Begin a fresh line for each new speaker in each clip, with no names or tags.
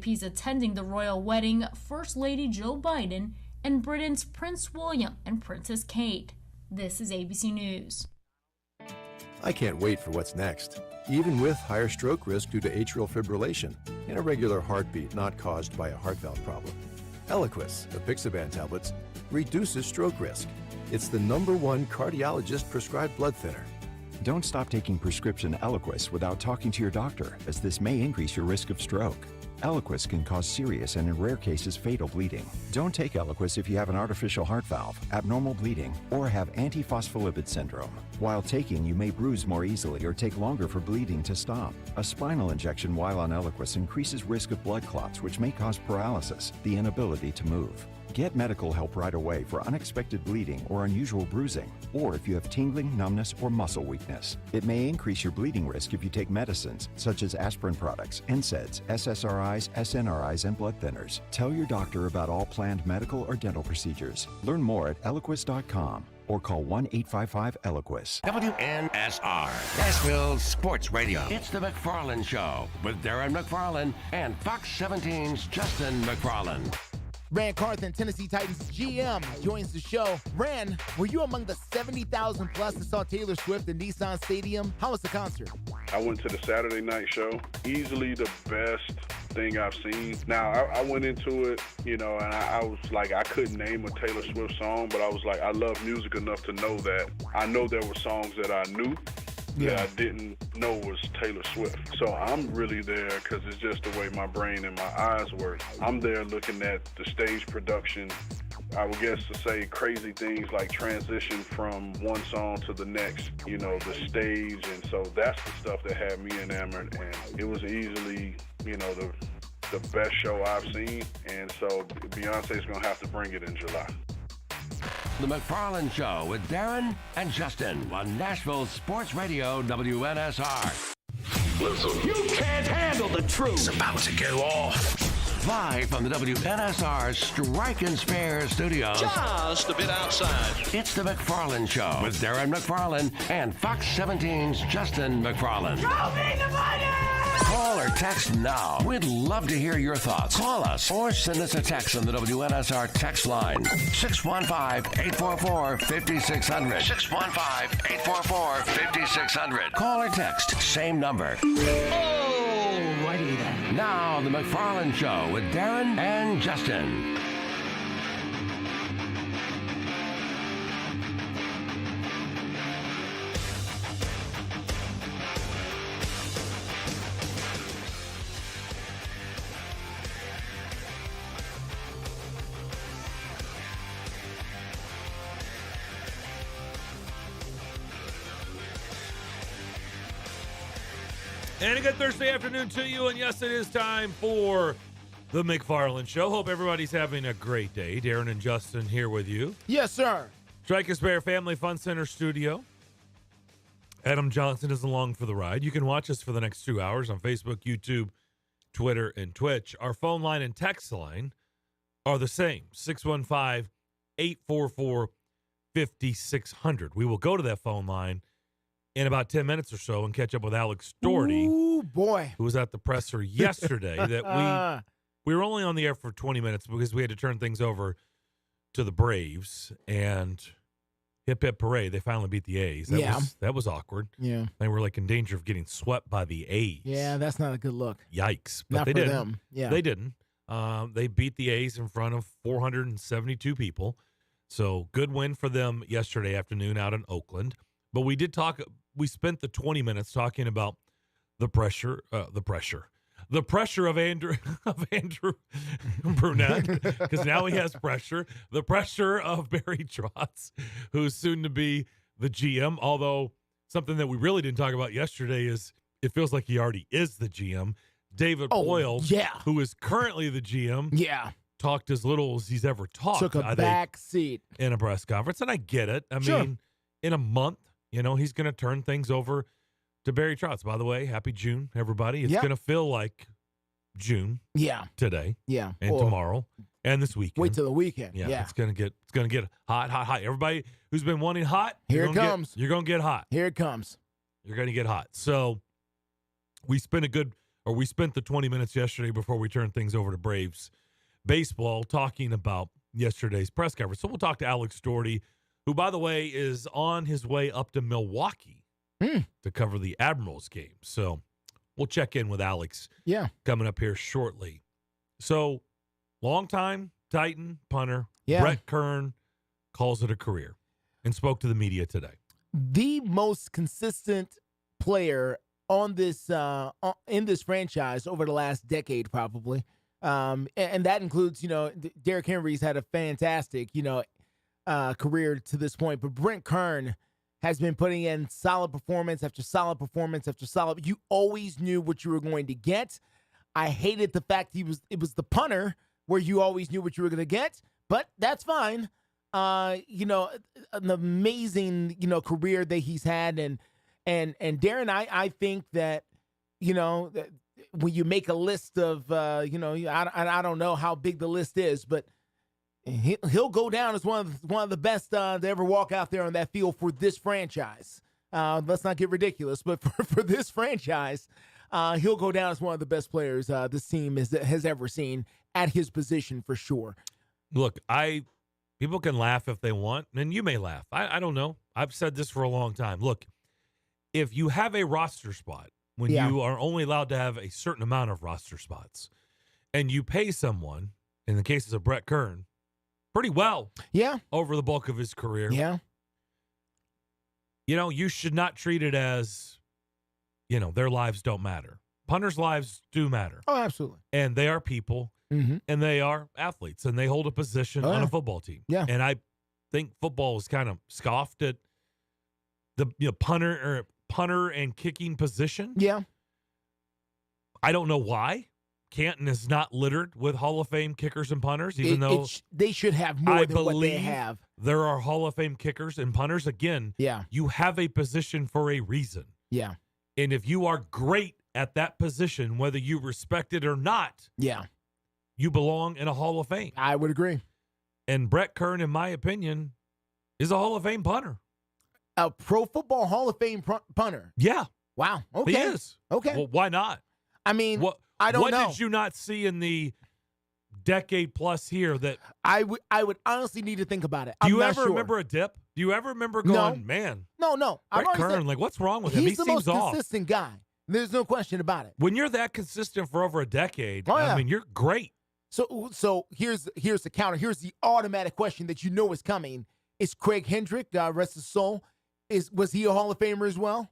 He's attending the royal wedding of First Lady Joe Biden and Britain's Prince William and Princess Kate. This is ABC News.
I can't wait for what's next. Even with higher stroke risk due to atrial fibrillation, an irregular heartbeat not caused by a heart valve problem. Eliquis, the Apixaban tablets, reduces stroke risk. It's the #1 cardiologist-prescribed blood thinner.
Don't stop taking prescription Eliquis without talking to your doctor, as this may increase your risk of stroke. Eliquis can cause serious and in rare cases fatal bleeding. Don't take Eliquis if you have an artificial heart valve, abnormal bleeding, or have antiphospholipid syndrome. While taking, you may bruise more easily or take longer for bleeding to stop. A spinal injection while on Eliquis increases risk of blood clots, which may cause paralysis, the inability to move. Get medical help right away for unexpected bleeding or unusual bruising, or if you have tingling, numbness, or muscle weakness. It may increase your bleeding risk if you take medicines such as aspirin products, NSAIDs, SSRIs, SNRIs, and blood thinners. Tell your doctor about all planned medical or dental procedures. Learn more at Eliquis.com or call 1-855-ELIQUIS.
WNSR, Nashville Sports Radio. It's the Mcfarlands Show with Darren McFarland and Fox 17's Justin McFarland.
Ran Carthen, Tennessee Titans GM, joins the show. Ran, were you among the 70,000 plus that saw Taylor Swift at Nissan Stadium? How was the concert?
I went to the Saturday night show. Easily the best thing I've seen. Now, I went into it, and I was like, I couldn't name a Taylor Swift song, but I was like, I love music enough to know that I know there were songs that I knew that I didn't know was Taylor Swift. So I'm really there because it's just the way my brain and my eyes work. I'm there looking at the stage production. I would guess to say crazy things like transition from one song to the next, the stage. And so that's the stuff that had me enamored. And it was easily, the best show I've seen. And so Beyonce's going to have to bring it in July.
The Mcfarlands Show with Darren and Justin on Nashville Sports Radio, WNSR.
Listen, you can't handle the truth. It's about to go off.
Live from the WNSR Strike and Spare Studios.
Just a bit outside.
It's the Mcfarlands Show with Darren McFarland and Fox 17's Justin McFarland.
Show me the money!
Call or text now. We'd love to hear your thoughts. Call us or send us a text on the WNSR text line. 615-844-5600. 615-844-5600. Call or text. Same number.
Alrighty then.
Now, the Mcfarlands Show with Darren and Justin.
And a good Thursday afternoon to you. And yes, it is time for the Mcfarlands Show. Hope everybody's having a great day. Darren and Justin here with you.
Yes, sir.
Strike and Spare Family Fun Center Studio. Adam Johnson is along for the ride. You can watch us for the next 2 hours on Facebook, YouTube, Twitter, and Twitch. Our phone line and text line are the same, 615-844-5600. We will go to that phone line in about 10 minutes or so and catch up with Alex Doherty.
Ooh, boy.
Who was at the presser yesterday. That we were only on the air for 20 minutes because we had to turn things over to the Braves. And hip, hip, hooray, they finally beat the A's. That was awkward.
Yeah.
They were like in danger of getting swept by the A's.
Yeah, that's not a good look.
Yikes. But
not
they
for
didn't.
them. Yeah.
They didn't. They beat the A's in front of 472 people. So good win for them yesterday afternoon out in Oakland. But we did talk. We spent the 20 minutes talking about the pressure of Andrew Brunette, because now he has pressure. The pressure of Barry Trotz, who's soon to be the GM. Although something that we really didn't talk about yesterday is it feels like he already is the GM. David Boyle, who is currently the GM, talked as little as he's ever talked.
Took a back seat
in a press conference, and I get it. I mean, in a month, he's going to turn things over to Barry Trotz. By the way, happy June, everybody. It's going to feel like June. Today. And tomorrow and this weekend.
Wait till the weekend.
It's going to get hot. Everybody who's been wanting hot,
here it comes.
You're going to get hot.
Here it comes.
You're going to get hot. So we spent a good or we spent the 20 minutes yesterday before we turned things over to Braves baseball talking about yesterday's press conference. So we'll talk to Alex Doherty, who, by the way, is on his way up to Milwaukee to cover the Admirals game. So we'll check in with Alex coming up here shortly. So longtime Titan punter Brett Kern calls it a career and spoke to the media today.
The most consistent player on this in this franchise over the last decade, probably. And that includes, Derrick Henry's had a fantastic, career to this point. But Brent Kern has been putting in solid performance after solid performance after solid. You always knew what you were going to get. I hated the fact it was the punter where you always knew what you were going to get, but that's fine. An amazing, career that he's had. And Darren, I think that, that when you make a list of, I don't know how big the list is, but he'll go down as one of the best to ever walk out there on that field for this franchise. Let's not get ridiculous, but for this franchise, he'll go down as one of the best players this team has ever seen at his position for sure.
Look, people can laugh if they want, and you may laugh. I don't know. I've said this for a long time. Look, if you have a roster spot, when you are only allowed to have a certain amount of roster spots, and you pay someone, in the cases of Brett Kern, pretty well over the bulk of his career.
Yeah.
You should not treat it as, their lives don't matter. Punters' lives do matter.
Oh, absolutely.
And they are people, and they are athletes, and they hold a position on a football team.
Yeah.
And I think football was kind of scoffed at the punter and kicking position.
Yeah.
I don't know why. Canton is not littered with Hall of Fame kickers and punters, even though
they should have more than what they have.
There are Hall of Fame kickers and punters. Again, you have a position for a reason.
Yeah.
And if you are great at that position, whether you respect it or not, you belong in a Hall of Fame.
I would agree.
And Brett Kern, in my opinion, is a Hall of Fame punter.
A Pro Football Hall of Fame punter.
Yeah.
Wow. Okay.
He is.
Okay.
Well, why not?
I mean, I don't know.
What did you not see in the decade plus here that
I would honestly need to think about it.
Do you ever remember a dip? Do you ever remember going, man?
No.
Brett Kern, what's wrong with him? He
He's the
seems
most
off.
consistent guy. There's no question about it.
When you're that consistent for over a decade, I mean, you're great.
So here's the counter. Here's the automatic question that is coming. Is Craig Hendrick, rest his soul, was he a Hall of Famer as well?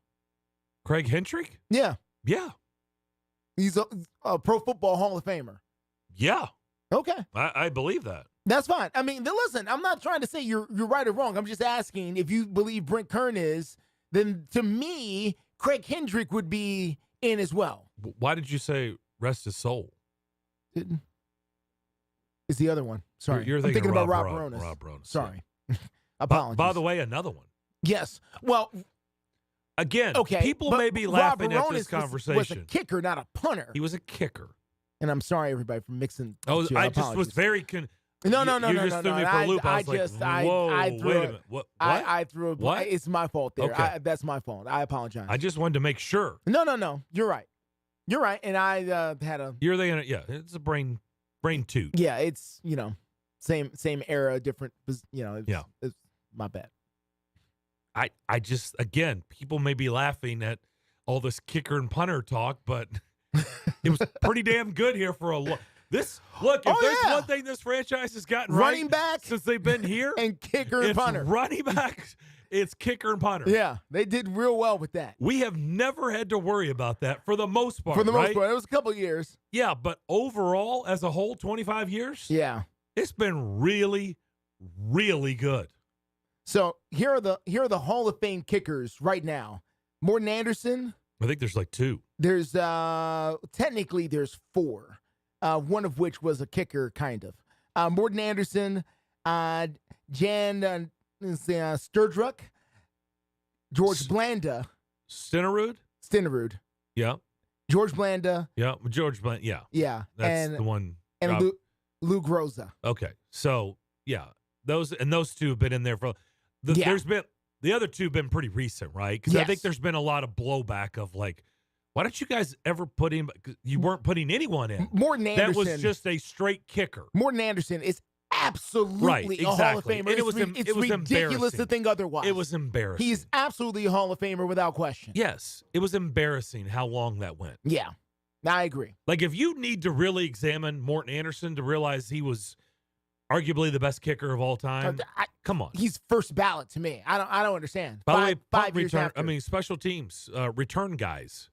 Craig Hendrick?
Yeah.
Yeah.
He's a Pro Football Hall of Famer.
Yeah.
Okay.
I believe that.
That's fine. I mean, listen, I'm not trying to say you're right or wrong. I'm just asking if you believe Brent Kern is, then to me, Craig Hendrick would be in as well.
Why did you say rest his soul?
Didn't. It's the other one. Sorry.
You're
thinking about Rob
Bronis.
Bronis.
Rob Bronis.
Sorry. Apologies.
By the way, another one.
Yes. Well,
again,
okay,
people may be laughing at this conversation.
Was a kicker, not a punter.
He was a kicker.
And I'm sorry, everybody, for mixing.
I just was very
No.
You just threw me for a loop. I was like, whoa, wait a minute. What?
I threw a
what?
It's my fault there.
Okay.
That's my fault. I apologize.
I just wanted to make sure.
No. You're right. And I had a.
You're the it's a brain toot.
Yeah, it's same era, different. It's my bad.
I just, again, people may be laughing at all this kicker and punter talk, but it was pretty damn good here for a look. There's one thing this franchise has gotten
running
right
back
since they've been here,
and kicker and punter.
Running back, it's kicker and punter.
Yeah, they did real well with that.
We have never had to worry about that for the most part.
For the
right?
most part, it was a couple of years.
Yeah, but overall, as a whole, 25 years.
Yeah,
it's been really, really good.
So here are the Hall of Fame kickers right now. Morton Anderson.
I think there's like two.
There's technically there's four. One of which was a kicker, kind of. Morton Anderson, Jan Sturdruck, George Blanda.
Stenerud. Yeah.
George Blanda.
Yeah, George Blanda. Yeah.
Yeah.
That's the one.
And Lou Groza.
Okay. So, yeah. Those two have been in there for there's been the other two have been pretty recent, right? Because I think there's been a lot of blowback of like, Why don't you guys ever put him? You weren't putting anyone in.
Morton Anderson.
That was just a straight kicker.
Morton Anderson is absolutely
Right,
a Hall of
exactly.
Famer.
And it was
ridiculous
embarrassing.
to think otherwise.
It was embarrassing.
He's absolutely a Hall of Famer without question.
Yes, it was embarrassing how long that went.
Yeah, I agree.
Like, if you need to really examine Morton Anderson to realize he was arguably the best kicker of all time, come on.
He's first ballot to me. I don't understand.
By the way,
five years
return,
after.
I mean, special teams, return guys,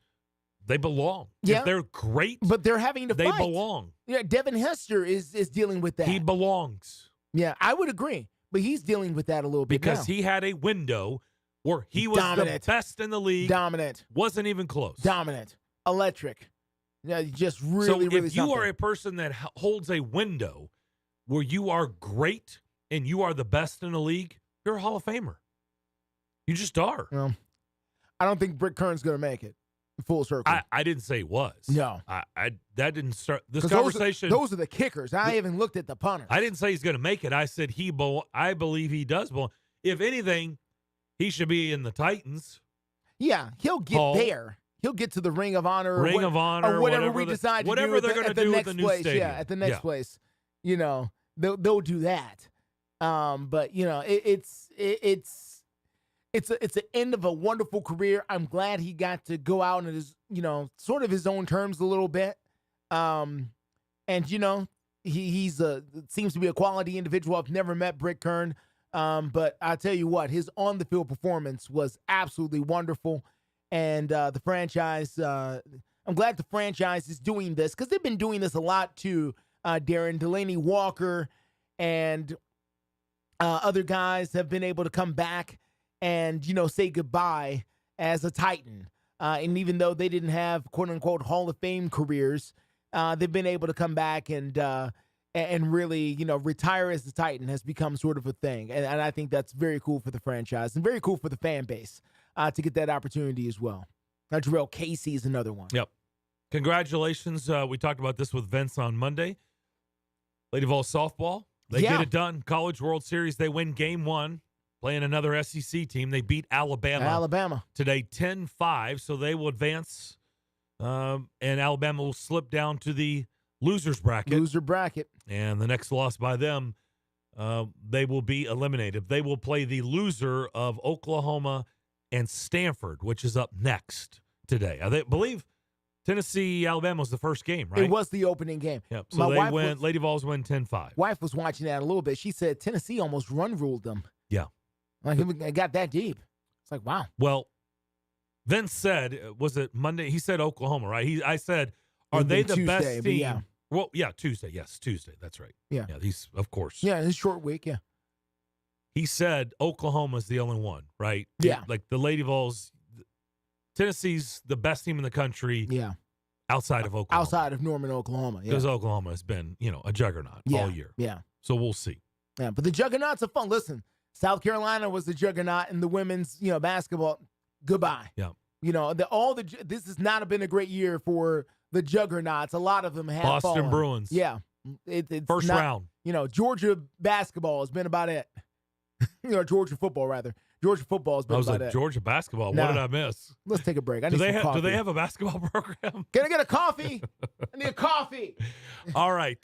they belong.
Yeah.
If they're great,
but they're having to
they
fight.
belong.
Yeah, Devin Hester is dealing with that.
He belongs.
Yeah, I would agree. But he's dealing with that a little bit
Because
now.
he had a window where he was
Dominant.
the best in the league.
Dominant.
Wasn't even close.
Dominant. Electric. Yeah, just really,
so
really
if you
something.
are a person that holds a window where you are great and you are the best in the league, you're a Hall of Famer. You just are.
Well, I don't think Britt Kern's going to make it. Full circle.
I didn't say he was.
No.
I that didn't start this
'Cause
conversation.
Those are the kickers. I even looked at the punter.
I didn't say he's going to make it. I said I believe he does belong. If anything, he should be in the Titans.
Yeah, he'll get there. He'll get to the Ring of Honor.
Or
whatever we decide to do.
Whatever they're going to do with the new
place.
stadium.
Yeah, at the next place. You know, they'll do that. But you know, it's the end of a wonderful career. I'm glad he got to go out in his, you know, sort of his own terms a little bit. And you know, he's seems to be a quality individual. I've never met Britt Kern, but I tell you what, his on the field performance was absolutely wonderful. And the franchise, I'm glad the franchise is doing this because they've been doing this a lot too. Darren, Delaney Walker, and other guys have been able to come back and, you know, say goodbye as a Titan. And even though they didn't have quote unquote Hall of Fame careers, they've been able to come back and really, you know, retire as the Titan has become sort of a thing. And I think that's very cool for the franchise and very cool for the fan base to get that opportunity as well. Jarrell Casey is another one.
Yep. Congratulations. We talked about this with Vince on Monday. Lady Vols softball. They get it done. College World Series. They win game 1. Playing another SEC team. They beat Alabama today 10-5, so they will advance, and Alabama will slip down to the loser's bracket. And the next loss by them, they will be eliminated. They will play the loser of Oklahoma and Stanford, which is up next today. I believe Tennessee, Alabama was the first game, right?
It was the opening game.
Yep. So Lady Vols win 10-5.
Wife was watching that a little bit. She said Tennessee almost ruled them.
Yeah.
Like it got that deep. It's like, wow.
Well, Vince said, was it Monday? He said Oklahoma, right? I said, are they the best team?
Yeah.
Well, yeah, Tuesday. Yes, Tuesday. That's right.
Yeah.
Yeah, he's, of course.
Yeah, it's a short week, yeah.
He said Oklahoma's the only one, right?
Yeah.
Like the Lady Vols, Tennessee's the best team in the country.
Yeah.
Outside of Oklahoma.
Outside of Norman, Oklahoma.
Because Oklahoma has been, you know, a juggernaut all year.
Yeah.
So we'll see.
Yeah, but the juggernauts are fun. Listen, South Carolina was the juggernaut in the women's, you know, basketball. Goodbye.
Yeah.
You know, this has not been a great year for the juggernauts. A lot of them have
Boston
fallen.
Bruins.
Yeah. It's
First
not,
round.
You know, Georgia basketball has been about it. You know, Georgia football, rather. Georgia football has been about it.
I was like, Georgia basketball.
No.
What did I miss?
Let's take a break.
Do they have a basketball program?
Can I get a coffee? I need a coffee.
All right.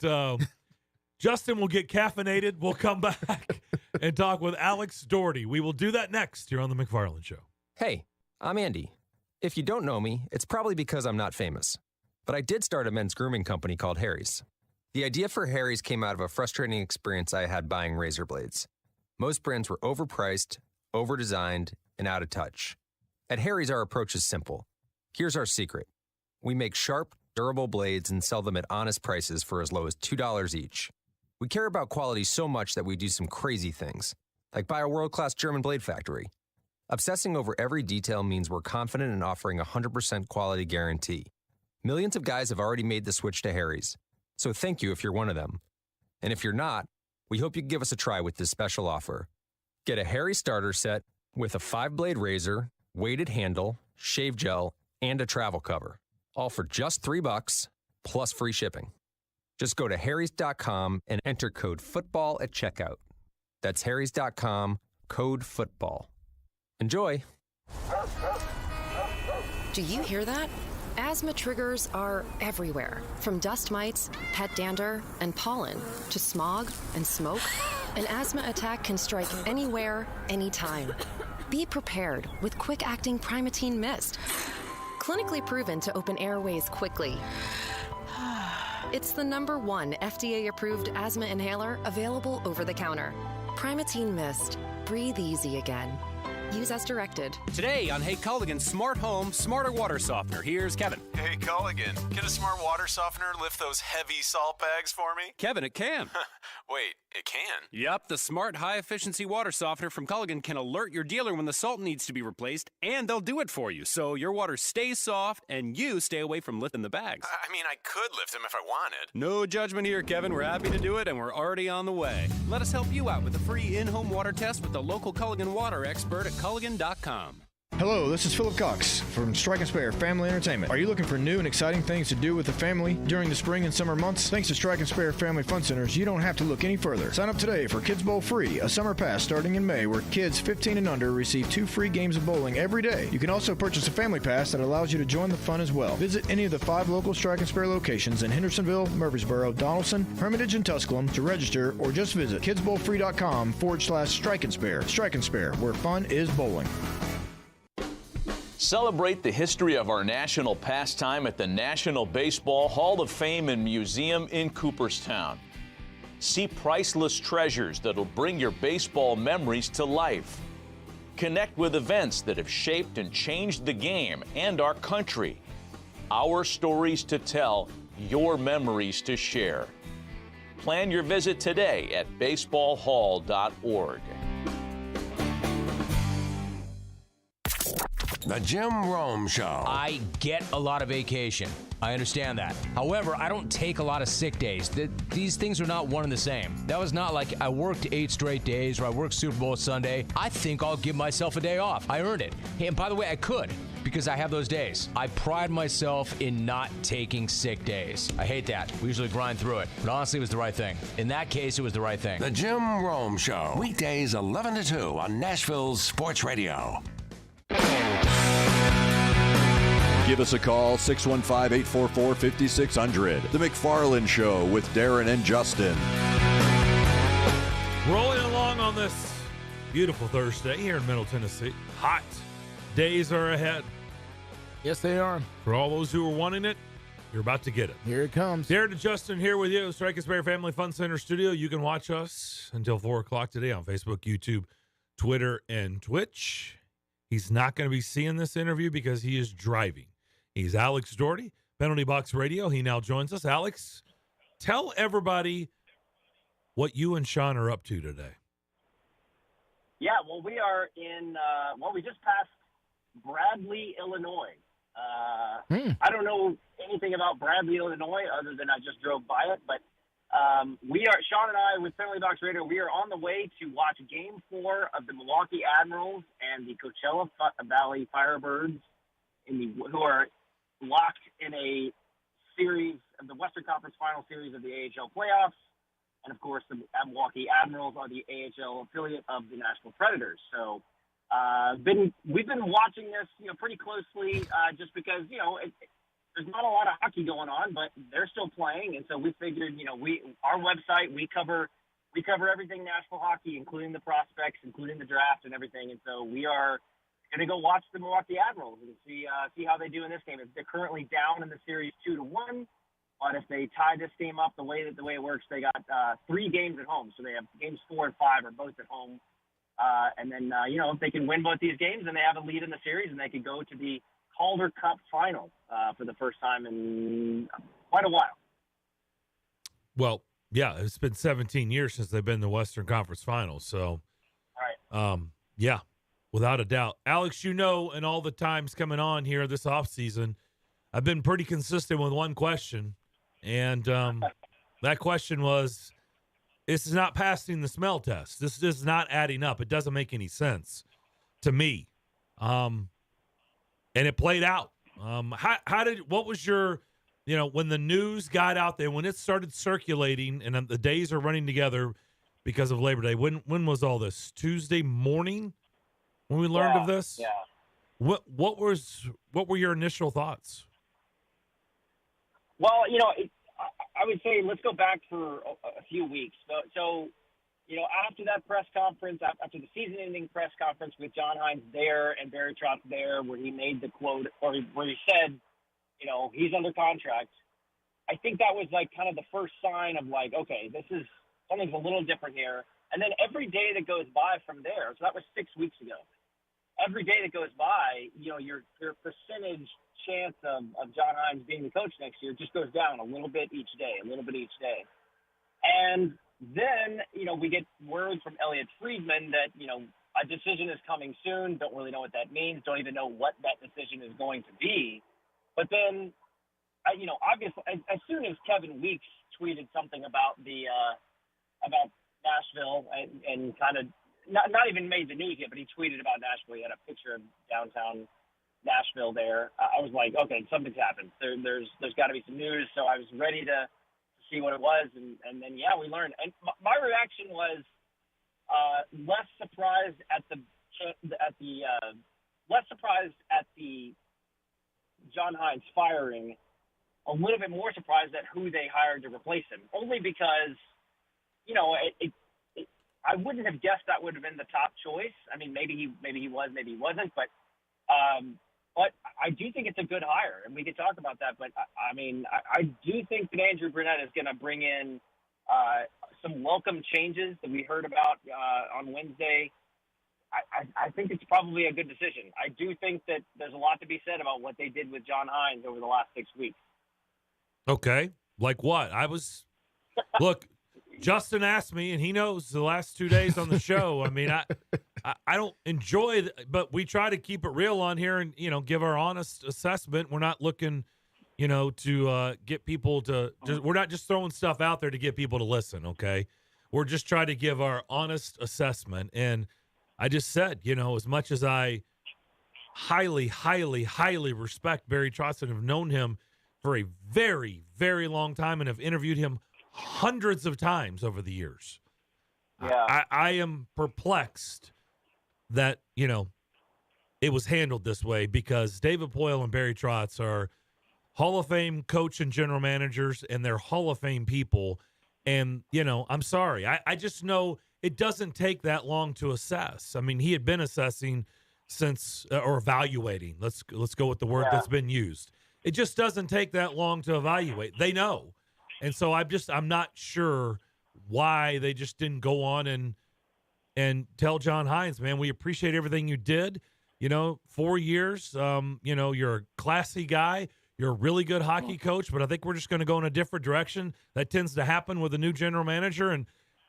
Justin will get caffeinated. We'll come back and talk with Alex Doherty. We will do that next here on the Mcfarlands Show.
Hey, I'm Andy. If you don't know me, it's probably because I'm not famous. But I did start a men's grooming company called Harry's. The idea for Harry's came out of a frustrating experience I had buying razor blades. Most brands were overpriced, overdesigned, and out of touch. At Harry's, our approach is simple. Here's our secret. We make sharp, durable blades and sell them at honest prices for as low as $2 each. We care about quality so much that we do some crazy things, like buy a world-class German blade factory. Obsessing over every detail means we're confident in offering a 100% quality guarantee. Millions of guys have already made the switch to Harry's, so thank you if you're one of them. And if you're not, we hope you can give us a try with this special offer. Get a Harry starter set with a 5-blade razor, weighted handle, shave gel, and a travel cover, all for just $3 plus free shipping. Just go to harrys.com and enter code FOOTBALL at checkout. That's harrys.com, code FOOTBALL. Enjoy.
Do you hear that? Asthma triggers are everywhere, from dust mites, pet dander, and pollen, to smog and smoke. An asthma attack can strike anywhere, anytime. Be prepared with quick-acting Primatene Mist. Clinically proven to open airways quickly. It's the #1 FDA-approved asthma inhaler available over the counter. Primatene Mist. Breathe easy again. Use as directed.
Today on Hey Culligan's Smart Home, Smarter Water Softener, here's Kevin.
Hey Culligan, can a smart water softener lift those heavy salt bags for me?
Kevin, it can.
Wait, it can?
Yep, the smart high-efficiency water softener from Culligan can alert your dealer when the salt needs to be replaced, and they'll do it for you, so your water stays soft and you stay away from lifting the bags.
I mean, I could lift them if I wanted.
No judgment here, Kevin. We're happy to do it, and we're already on the way. Let us help you out with a free in-home water test with the local Culligan water expert at Culligan.com.
Hello, this is Philip Cox from Strike and Spare Family Entertainment. Are you looking for new and exciting things to do with the family during the spring and summer months? Thanks to Strike and Spare Family Fun Centers, you don't have to look any further. Sign up today for Kids Bowl Free, a summer pass starting in May where kids 15 and under receive 2 free games of bowling every day. You can also purchase a family pass that allows you to join the fun as well. Visit any of the 5 local Strike and Spare locations in Hendersonville, Murfreesboro, Donaldson, Hermitage, and Tusculum to register, or just visit kidsbowlfree.com/Strike and Spare. Strike and Spare, where fun is bowling.
Celebrate the history of our national pastime at the National Baseball Hall of Fame and Museum in Cooperstown. See priceless treasures that'll bring your baseball memories to life. Connect with events that have shaped and changed the game and our country. Our stories to tell, your memories to share. Plan your visit today at baseballhall.org.
The Jim Rome Show.
I get a lot of vacation. I understand that. However, I don't take a lot of sick days. These things are not one and the same. That was not like I worked 8 straight days or I worked Super Bowl Sunday. I think I'll give myself a day off. I earned it. Hey, and by the way, I could because I have those days. I pride myself in not taking sick days. I hate that. We usually grind through it. But honestly, it was the right thing. In that case, it was the right thing.
The Jim Rome Show. Weekdays 11 to 2 on Nashville Sports Radio.
Give us a call, 615-844-5600. The Mcfarlands Show with Darren and Justin.
Rolling along on this beautiful Thursday here in Middle Tennessee. Hot days are ahead.
Yes, they are.
For all those who are wanting it, you're about to get it.
Here it comes.
Darren and Justin here with you, Strike and Spare Family Fun Center Studio. You can watch us until 4 o'clock today on Facebook, YouTube, Twitter, and Twitch. He's not going to be seeing this interview because he is driving. He's Alex Doherty, Penalty Box Radio. He now joins us. Alex, tell everybody what you and Sean are up to today.
Yeah, well, we are in, we just passed Bradley, Illinois. I don't know anything about Bradley, Illinois, other than I just drove by it, but Sean and I, with Penalty Box Radio, we are on the way to watch Game 4 of the Milwaukee Admirals and the Coachella Valley Firebirds, who are locked in a series of the Western Conference Final Series of the AHL playoffs. And, of course, the Milwaukee Admirals are the AHL affiliate of the Nashville Predators. So we've been watching this, pretty closely just because, there's not a lot of hockey going on, but they're still playing. And so we figured, our website, we cover everything Nashville hockey, including the prospects, including the draft and everything. And so we are going to go watch the Milwaukee Admirals and see how they do in this game. They're currently down in the series 2-1, but if they tie this game up the way it works, they got 3 games at home. So they have games 4 and 5 are both at home. And then, if they can win both these games, then they have a lead in the series and they can go to the Calder Cup final for the first time in quite a while.
Well, yeah, it's been 17 years since they've been in the Western Conference Finals. So, yeah, without a doubt. Alex, in all the times coming on here this offseason, I've been pretty consistent with one question. And that question was, this is not passing the smell test. This is not adding up. It doesn't make any sense to me. And it played out. What was your, when the news got out there, when it started circulating and the days are running together because of Labor Day, when was all this? Tuesday morning when we learned of this?
Yeah.
What were your initial thoughts?
Well, I would say let's go back for a few weeks. So, after that press conference, after the season-ending press conference with John Hines there and Barry Trotz there, where he made the quote, or where he said, he's under contract, I think that was like kind of the first sign of like, okay, something's a little different here. And then every day that goes by from there, so that was 6 weeks ago. Every day that goes by, your percentage chance of John Hines being the coach next year just goes down a little bit each day. And then, we get word from Elliot Friedman that, a decision is coming soon. Don't really know what that means. Don't even know what that decision is going to be. But then, obviously, as soon as Kevin Weeks tweeted something about about Nashville and kind of not even made the news yet, but he tweeted about Nashville. He had a picture of downtown Nashville there. I was like, okay, something's happened. There's got to be some news. So I was ready to see what it was, and then we learned. And my reaction was less surprised at the John Hines firing, a little bit more surprised at who they hired to replace him. Only because, I wouldn't have guessed that would have been the top choice. I mean, maybe he was, maybe he wasn't, but I do think it's a good hire, and we could talk about that. But I do think that Andrew Brunette is going to bring in some welcome changes that we heard about on Wednesday. I think it's probably a good decision. I do think that there's a lot to be said about what they did with John Hines over the last 6 weeks.
Okay, like what? Look. Justin asked me, and he knows the last 2 days on the show. I mean, I don't enjoy it, but we try to keep it real on here and, give our honest assessment. We're not looking, to get people to we're not just throwing stuff out there to get people to listen, okay? We're just trying to give our honest assessment. And I just said, as much as I highly, highly, highly respect Barry Trotz and have known him for a very, very long time and have interviewed him hundreds of times over the years.
Yeah.
I am perplexed that, it was handled this way, because David Poile and Barry Trotz are Hall of Fame coach and general managers, and they're Hall of Fame people. And, I'm sorry. I just know it doesn't take that long to assess. I mean, he had been assessing since, or evaluating. Let's go with the word that's been used. It just doesn't take that long to evaluate. They know. And so I'm not sure why they just didn't go on and tell John Hines, man, we appreciate everything you did. 4 years, you're a classy guy. You're a really good hockey coach, but I think we're just going to go in a different direction. That tends to happen with a new general manager. And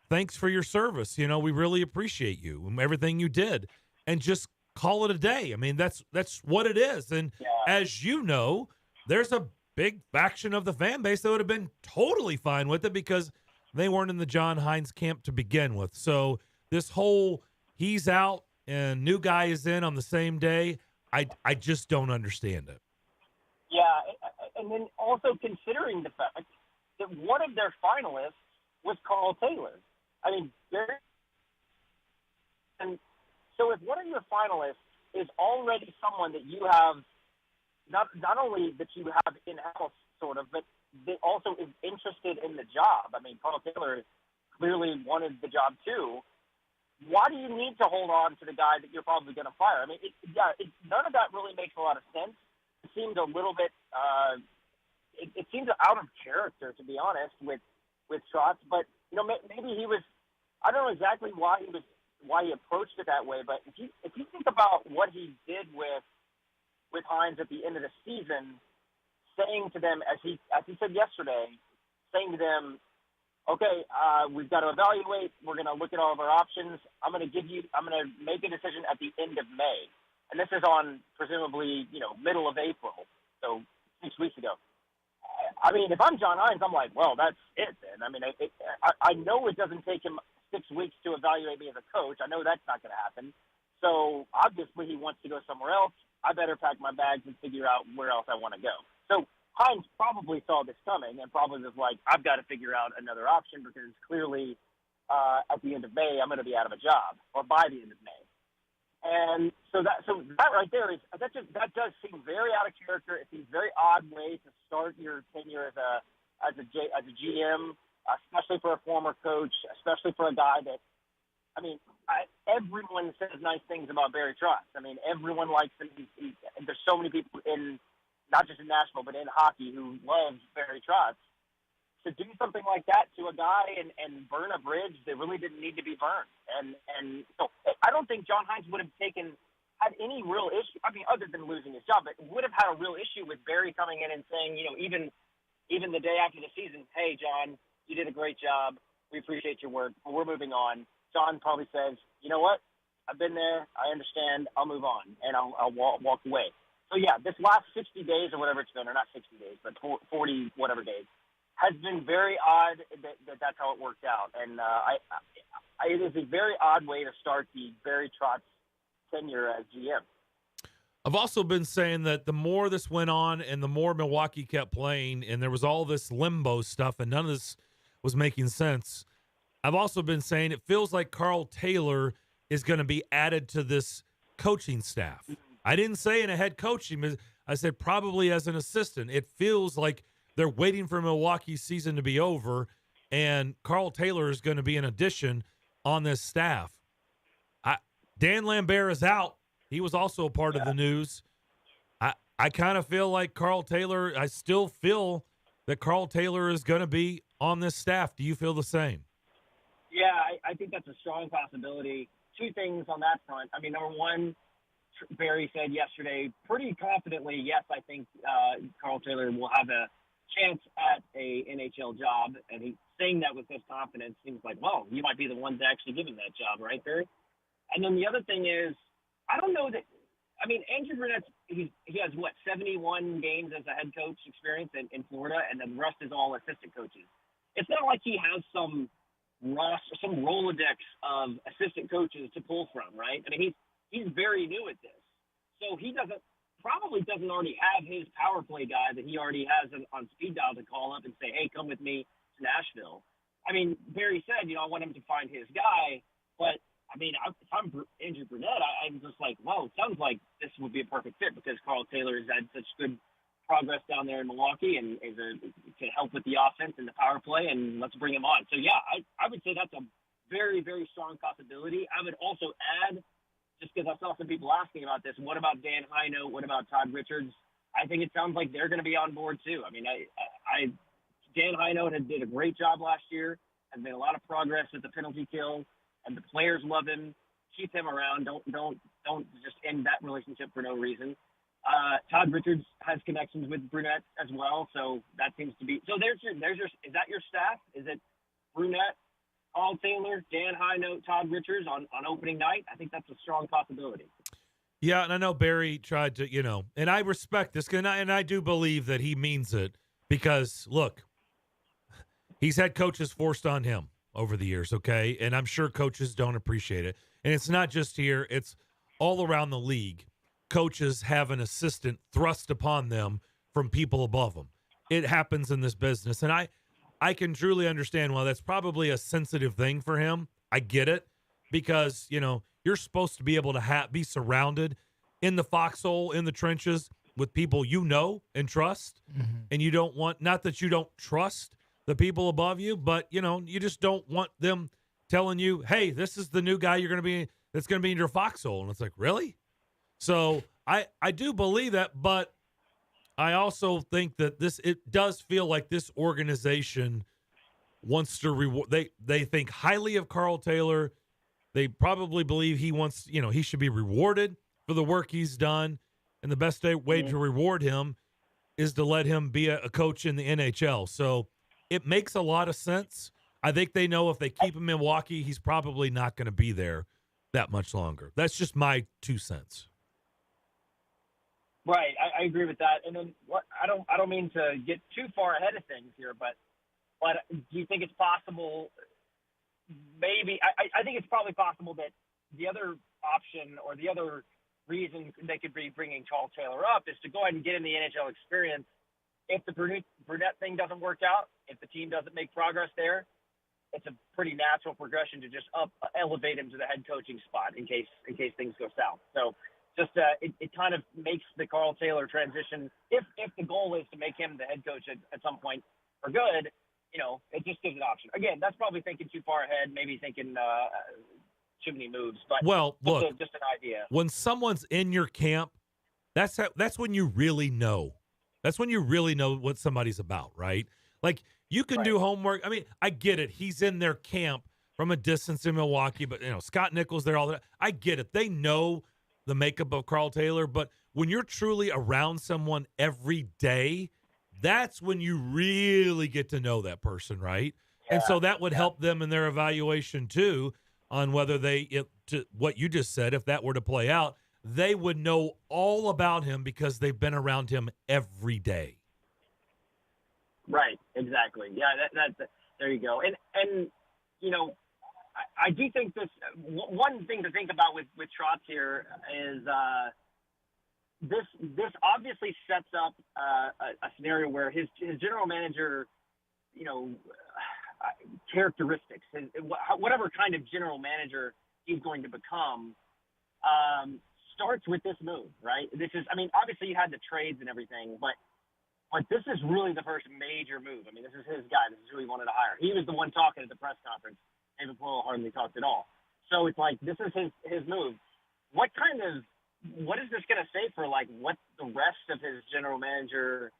thanks for your service. We really appreciate you and everything you did. And just call it a day. I mean, that's what it is. And as you know, there's a big faction of the fan base that would have been totally fine with it because they weren't in the John Hines camp to begin with. So this whole he's out and new guy is in on the same day, I just don't understand it.
Yeah, and then also considering the fact that one of their finalists was Carl Taylor. I mean, and so if one of your finalists is already someone that you have not only that you have in-house, sort of, but that also is interested in the job. I mean, Carl Taylor clearly wanted the job too. Why do you need to hold on to the guy that you're probably going to fire? I mean, none of that really makes a lot of sense. It seems a little bit it seems out of character, to be honest, with Trotz. But maybe he was. I don't know exactly why he approached it that way. But if you think about what he did with Hines at the end of the season, saying to them, as he said yesterday, saying to them, okay, we've got to evaluate. We're going to look at all of our options. I'm going to make a decision at the end of May. And this is on presumably, middle of April. So 6 weeks ago. I mean, if I'm John Hines, I'm like, well, that's it then. I mean, I know it doesn't take him 6 weeks to evaluate me as a coach. I know that's not going to happen. So obviously he wants to go somewhere else. I better pack my bags and figure out where else I want to go. So Hines probably saw this coming and probably was like, I've got to figure out another option because clearly at the end of May, I'm going to be out of a job, or by the end of May. And so that right there that does seem very out of character. It seems very odd way to start your tenure as a GM, especially for a former coach, especially for a guy that, I mean, everyone says nice things about Barry Trotz. I mean, everyone likes him. There's so many people not just in Nashville, but in hockey who love Barry Trotz. To do something like that to a guy and burn a bridge that really didn't need to be burned. And so I don't think John Hines would have had any real issue, I mean, other than losing his job, but would have had a real issue with Barry coming in and saying, even the day after the season, hey, John, you did a great job. We appreciate your work. We're moving on. John probably says, you know what? I've been there. I understand. I'll move on, and I'll walk away. So, yeah, this last 60 days or whatever it's been, or not 60 days, but 40 whatever days, has been very odd that that's how it worked out. And it is a very odd way to start the Barry Trotz tenure as GM.
I've also been saying that the more this went on and the more Milwaukee kept playing and there was all this limbo stuff and none of this was making sense, I've also been saying it feels like Carl Taylor is going to be added to this coaching staff. I didn't say in a head coaching, I said probably as an assistant. It feels like they're waiting for Milwaukee's season to be over, and Carl Taylor is going to be an addition on this staff. Dan Lambert is out. He was also a part of the news. I kind of feel like Carl Taylor, I still feel that Carl Taylor is going to be on this staff. Do you feel the same?
Yeah, I think that's a strong possibility. Two things on that front. I mean, number one, Barry said yesterday pretty confidently, yes, I think Carl Taylor will have a chance at a NHL job, and he's saying that with this confidence. Seems like, well, you might be the one to actually give him that job, right, Barry? And then the other thing is, I don't know that. I mean, Andrew Brunette, he has 71 games as a head coach experience in Florida, and then the rest is all assistant coaches. It's not like he has some Rolodex of assistant coaches to pull from, right? I mean, he's very new at this, so he probably doesn't already have his power play guy that he already has on speed dial to call up and say, hey, come with me to Nashville. I mean, Barry said, I want him to find his guy, but, I mean, if I'm Andrew Brunette, I'm just like, well, it sounds like this would be a perfect fit because Carl Taylor has had such good progress down there in Milwaukee and can help with the offense and the power play, and let's bring him on. So, yeah, I would say that's a very, very strong possibility. I would also add, just because I saw some people asking about this, what about Dan Hino? What about Todd Richards? I think it sounds like they're going to be on board too. I mean, Dan Hino did a great job last year, has made a lot of progress with the penalty kill, and the players love him. Keep him around. Don't just end that relationship for no reason. Todd Richards has connections with Brunette as well, so that seems to be. So there's your. Is that your staff? Is it Brunette, Carl Taylor, Dan Hino, Todd Richards on opening night? I think that's a strong possibility.
Yeah, and I know Barry tried to, and I respect this, and I do believe that he means it because, look, he's had coaches forced on him over the years, okay? And I'm sure coaches don't appreciate it. And it's not just here. It's all around the league. Coaches have an assistant thrust upon them from people above them. It happens in this business. And I can truly understand why that's probably a sensitive thing for him. I get it because, you're supposed to be able to be surrounded in the foxhole, in the trenches with people and trust. Mm-hmm. And you don't want, not that you don't trust the people above you, but, you just don't want them telling you, hey, this is the new guy that's going to be in your foxhole. And it's like, really? So I do believe that, but I also think that it does feel like this organization wants to reward. They think highly of Carl Taylor. They probably believe he should be rewarded for the work he's done. And the best way to reward him is to let him be a coach in the NHL. So it makes a lot of sense. I think they know if they keep him in Milwaukee, he's probably not going to be there that much longer. That's just my 2 cents.
Right, I agree with that. And then I don't mean to get too far ahead of things here, but do you think it's possible? Maybe I think it's probably possible that the other option or the other reason they could be bringing Carl Taylor up is to go ahead and get him the NHL experience. If the Brunette thing doesn't work out, if the team doesn't make progress there, it's a pretty natural progression to just elevate him to the head coaching spot in case things go south. So just it kind of makes the Carl Taylor transition. If the goal is to make him the head coach at some point for good, it just gives an option. Again, that's probably thinking too far ahead. Maybe thinking too many moves. But
well, look,
just an idea.
When someone's in your camp, that's when you really know. That's when you really know what somebody's about, right? Like, you can do homework. I mean, I get it. He's in their camp from a distance in Milwaukee, but, Scott Nichols there all the time. I get it. They know the makeup of Carl Taylor, but when you're truly around someone every day, that's when you really get to know that person, right? Yeah, and so that would help them in their evaluation, too, on whether what you just said, if that were to play out, they would know all about him because they've been around him every day.
Right, exactly. Yeah, there you go. And I do think one thing to think about with Trotz here is this obviously sets up a scenario where his general manager, characteristics, and whatever kind of general manager he's going to become, starts with this move, right? Obviously you had the trades and everything, but this is really the first major move. I mean, this is his guy. This is who he wanted to hire. He was the one talking at the press conference. David Poile hardly talked at all. So it's like, this is his move. What is this going to say for what the rest of his general manager,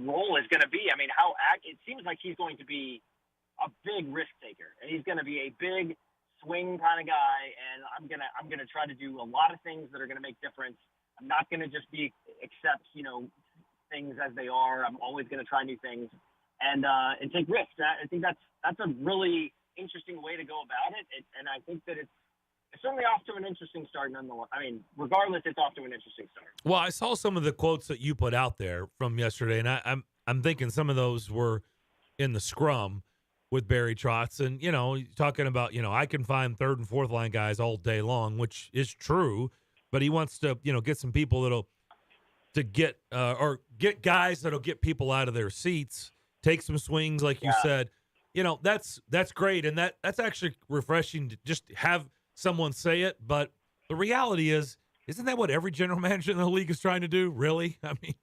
role is going to be? I mean, it seems like he's going to be a big risk taker, and he's going to be a big swing kind of guy, and I'm gonna try to do a lot of things that are gonna make difference. I'm not gonna just accept things as they are. I'm always gonna try new things and take risks. I think that's a really interesting way to go about it, and I think that it's certainly off to an interesting start nonetheless. I mean, regardless, it's off to an interesting start.
Well, I saw some of the quotes that you put out there from yesterday, and I'm thinking some of those were in the scrum with Barry Trotz, and, talking about, I can find third and fourth line guys all day long, which is true, but he wants to, get some people get guys that'll get people out of their seats, take some swings, like you said. That's great, and that's actually refreshing to just have someone say it, but the reality is, isn't that what every general manager in the league is trying to do, really? I mean,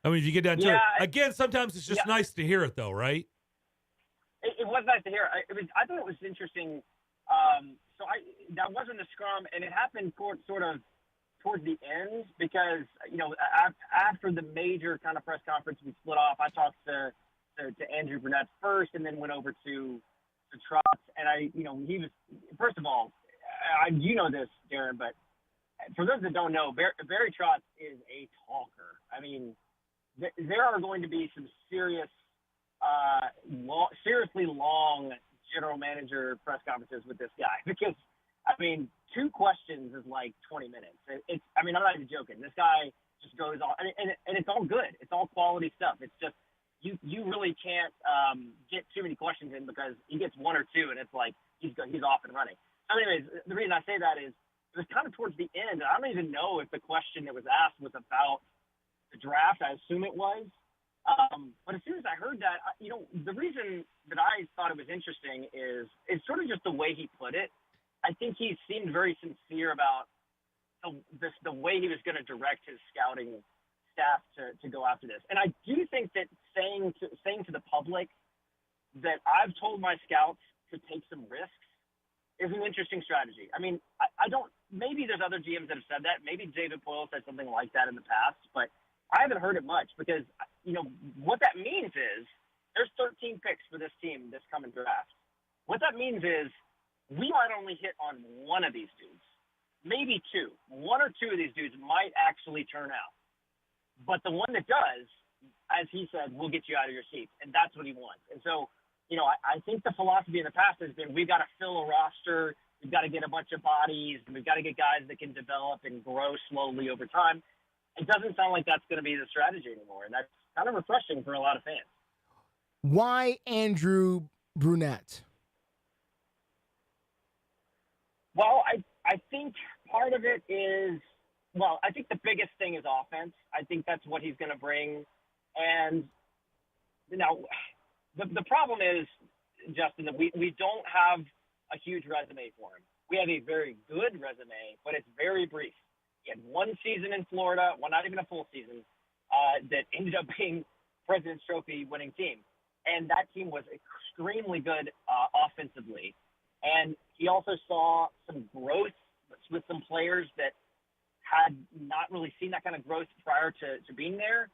if you get down to it, again, sometimes it's just nice to hear it, though, right?
It was nice to hear. I thought it was interesting. That wasn't the scrum, and it happened sort of towards the end because after the major kind of press conference, we split off. I talked to Andrew Burnett first, and then went over to Trotz. And he was, first of all, you know this, Darren, but for those that don't know, Barry Trotz is a talker. I mean, there are going to be some seriously long general manager press conferences with this guy because, 2 questions is like 20 minutes. I'm not even joking. This guy just goes on, and it's all good. It's all quality stuff. It's just you really can't get too many questions in because he gets 1 or 2, and it's like he's off and running. So anyways, the reason I say that is it was kind of towards the end. I don't even know if the question that was asked was about the draft. I assume it was. But as soon as I heard that, the reason that I thought it was interesting is it's sort of just the way he put it. I think he seemed very sincere about the way he was going to direct his scouting staff to go after this. And I do think that saying to the public that I've told my scouts to take some risks is an interesting strategy. I mean, I don't – maybe there's other GMs that have said that. Maybe David Poile said something like that in the past, but I haven't heard it much because, what that means is there's 13 picks for this team this coming draft. What that means is we might only hit on one of these dudes, maybe 2. 1 or 2 of these dudes might actually turn out. But the one that does, as he said, will get you out of your seats, and that's what he wants. And so, I think the philosophy in the past has been we've got to fill a roster, we've got to get a bunch of bodies, and we've got to get guys that can develop and grow slowly over time. It doesn't sound like that's going to be the strategy anymore, and that's kind of refreshing for a lot of fans.
Why Andrew Brunette?
Well, I think part of it is, I think the biggest thing is offense. I think that's what he's going to bring. And now the problem is Justin, that we don't have a huge resume for him. We have a very good resume, but it's very brief. He had one season in Florida, well, not even a full season, that ended up being President's Trophy winning team. And that team was extremely good offensively. And he also saw some growth with some players that had not really seen that kind of growth prior to being there.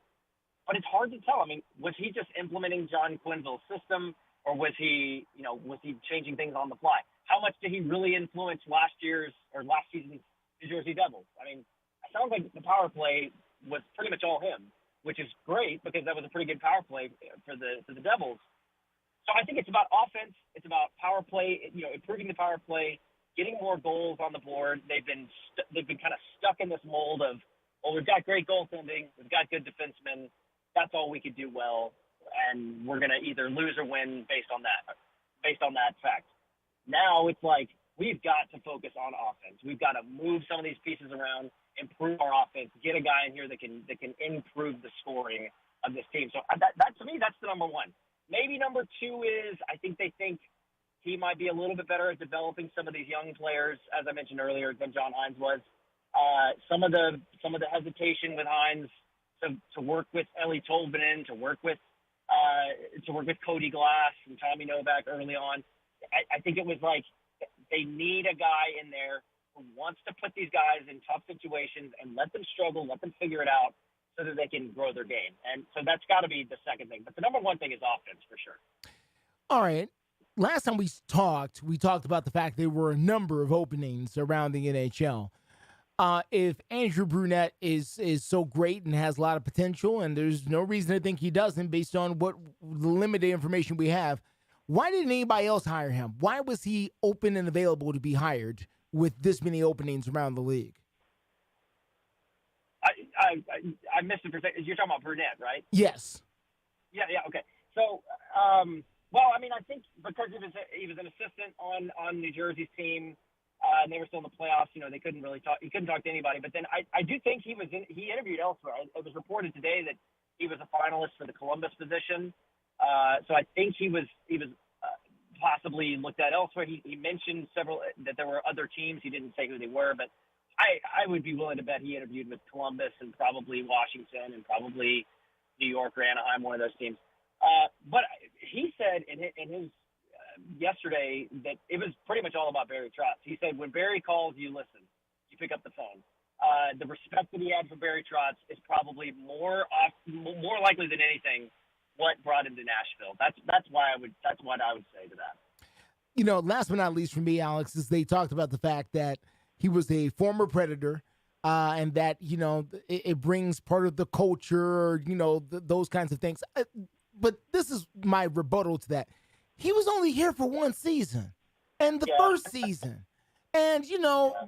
But it's hard to tell. I mean, was he just implementing John Quenneville's system, or was he changing things on the fly? How much did he really influence last season's New Jersey Devils? I mean, it sounds like the power play was pretty much all him, which is great because that was a pretty good power play for the Devils. So I think it's about offense. It's about power play, improving the power play, getting more goals on the board. They've been kind of stuck in this mold of, well, we've got great goaltending, we've got good defensemen, that's all we could do well, and we're going to either lose or win based on that fact. Now it's like we've got to focus on offense. We've got to move some of these pieces around, improve our offense, get a guy in here that can improve the scoring of this team. So that to me, that's the number one. Maybe number two is I think they think he might be a little bit better at developing some of these young players, as I mentioned earlier, than John Hines was. Some of the hesitation with Hines to work with Ellie Tolvanen, to work with Cody Glass and Tommy Novak early on. I think it was like they need a guy in there who wants to put these guys in tough situations and let them struggle, let them figure it out so that they can grow their game. And so that's got to be the second thing. But the number one thing is offense for sure.
All right. Last time we talked about the fact there were a number of openings around the NHL. If Andrew Brunette is so great and has a lot of potential, and there's no reason to think he doesn't based on what limited information we have, why didn't anybody else hire him? Why was he open and available to be hired with this many openings around the league?
I missed it for a second. You're talking about Brunette, right?
Yes.
Yeah, okay. So, well, I mean, I think because he was an assistant on New Jersey's team, and they were still in the playoffs, they couldn't really talk. He couldn't talk to anybody. But then I do think he interviewed elsewhere. It was reported today that he was a finalist for the Columbus position. So I think he was possibly looked at elsewhere. He mentioned that there were other teams. He didn't say who they were, but I would be willing to bet he interviewed with Columbus and probably Washington and probably New York or Anaheim, one of those teams. But he said in his yesterday that it was pretty much all about Barry Trotz. He said when Barry calls, you listen, you pick up the phone. The respect that he had for Barry Trotz is probably more likely than anything what brought him to Nashville. That's what I would say to that.
Last but not least for me, Alex, is they talked about the fact that he was a former Predator, and that it brings part of the culture, those kinds of things. But this is my rebuttal to that. He was only here for one season, and the first season. And,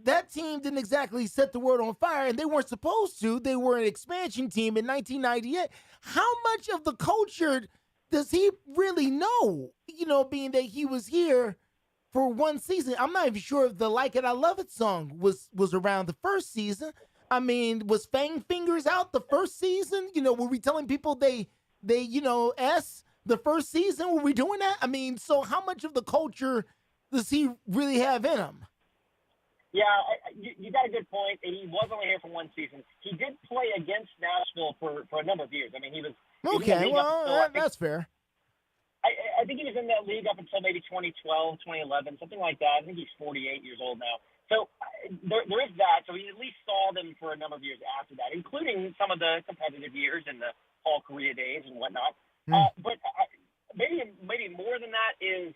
that team didn't exactly set the world on fire, and they weren't supposed to. They were an expansion team in 1998. How much of the culture does he really know, being that he was here for one season? I'm not even sure if the Like It, I Love It song was around the first season. I mean, was Fang Fingers out the first season? Were we telling people they S the first season? Were we doing that? I mean, so how much of the culture does he really have in him?
Yeah, you got a good point. He was only here for one season. He did play against Nashville for a number of years. I mean, he was
okay. Well, that's fair.
I think he was in that league up until maybe 2012, 2011, something like that. I think he's 48 years old now. So there is that. So he at least saw them for a number of years after that, including some of the competitive years and the All Korea days and whatnot. But maybe more than that is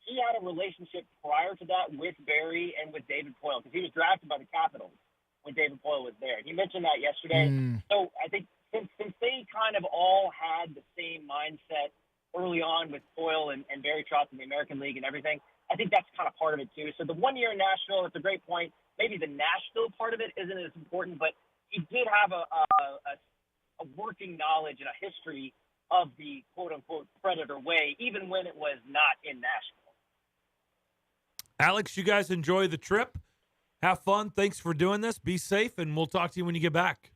he had a relationship prior to that with Barry and with David Poile because he was drafted by the Capitals when David Poile was there. He mentioned that yesterday. So I think since they kind of all had the same mindset early on with Poile and Barry Trotz in the American League and everything, I think that's kind of part of it too. So the 1 year in Nashville, it's a great point. Maybe the Nashville part of it isn't as important, but he did have a working knowledge and a history of the quote-unquote Predator way, even when it was not in Nashville.
Alex, you guys enjoy the trip. Have fun. Thanks for doing this. Be safe, and we'll talk to you when you get back.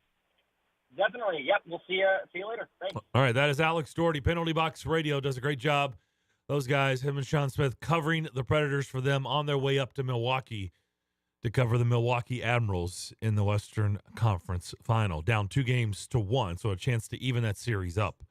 Definitely. Yep. We'll see you later. Thanks.
All right. That is Alex Doherty. Penalty Box Radio does a great job Those guys, him and Sean Smith, covering the Predators for them on their way up to Milwaukee to cover the Milwaukee Admirals in the Western Conference Final. Down 2-1, so a chance to even that series up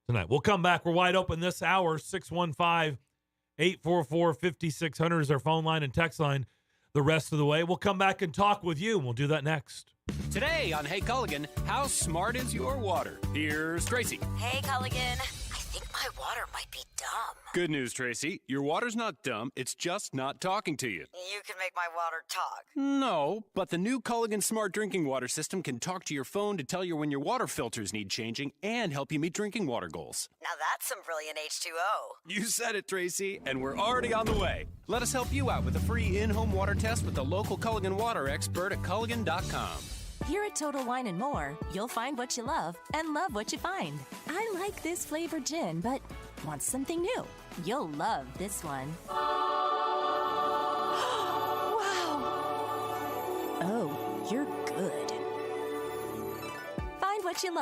tonight. We'll come back. We're wide open this hour. 615-844-5600 is our phone line and text line the rest of the way. We'll come back and talk with you, and we'll do that next.
Today on Hey Culligan, how smart is your water? Here's Tracy.
Hey Culligan, I think my water might be dumb.
Good news, Tracy. Your water's not dumb. It's just not talking to you.
You can make my water talk.
No, but the new Culligan Smart Drinking Water System can talk to your phone to tell you when your water filters need changing and help you meet drinking water goals.
Now that's some brilliant H2O.
You said it, Tracy, and we're already on the way. Let us help you out with a free in-home water test with the local Culligan water expert at Culligan.com.
Here at Total Wine & More, you'll find what you love and love what you find. I like this flavored gin, but want something new? You'll love this one. Wow! Oh, you're good. Find what you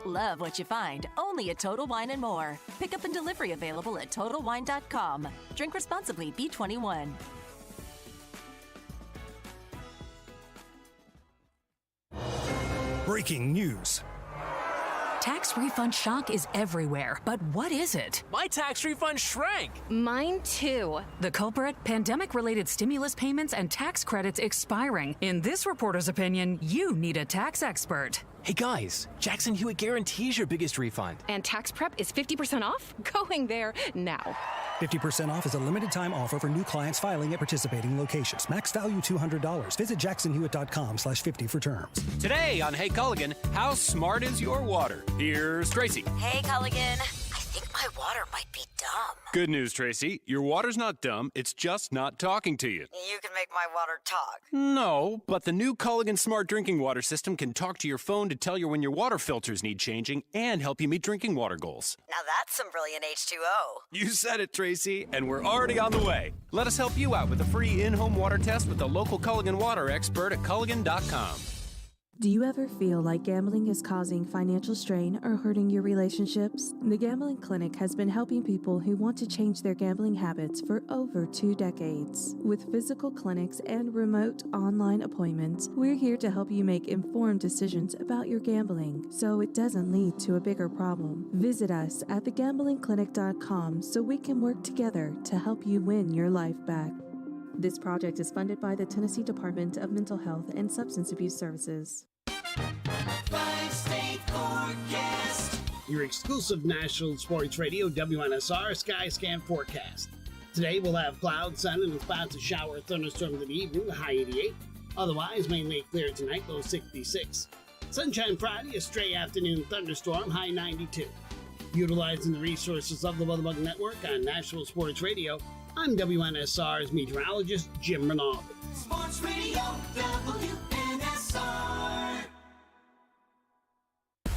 love what you find, only at Total Wine & More. Pickup and delivery available at TotalWine.com. Drink responsibly, B21.
Breaking news.
Tax refund shock is everywhere, but what is it?
My tax refund shrank.
Mine too. The culprit? Pandemic-related stimulus payments and tax credits expiring. In this reporter's opinion, you need a tax expert.
Hey guys, Jackson Hewitt guarantees your biggest refund.
And tax prep is 50% off? Going there now.
50% off is a limited-time offer for new clients filing at participating locations. Max value $200. Visit jacksonhewitt.com/50 for terms.
Today on Hey Culligan, how smart is your water? Here's Tracy.
Hey Culligan, I think my water might be dumb.
Good news, Tracy. Your water's not dumb. It's just not talking to you.
You can make my water talk.
No, but the new Culligan Smart Drinking Water System can talk to your phone to tell you when your water filters need changing and help you meet drinking water goals.
Now that's some brilliant H2O.
You said it, Tracy, and we're already on the way. Let us help you out with a free in-home water test with the local Culligan water expert at Culligan.com.
Do you ever feel like gambling is causing financial strain or hurting your relationships? The Gambling Clinic has been helping people who want to change their gambling habits for over 2 decades. With physical clinics and remote online appointments, we're here to help you make informed decisions about your gambling so it doesn't lead to a bigger problem. Visit us at thegamblingclinic.com so we can work together to help you win your life back. This project is funded by the Tennessee Department of Mental Health and Substance Abuse Services.
5-state forecast. Your exclusive Nashville Sports Radio WNSR Sky Scan forecast. Today we'll have clouds, sun, and spots of shower thunderstorms in the evening, the high 88. Otherwise, mainly clear tonight, low 66. Sunshine Friday, a stray afternoon thunderstorm, high 92. Utilizing the resources of the WeatherBug Network on Nashville Sports Radio, I'm WNSR's meteorologist, Jim Renaud. Sports Radio, WNSR.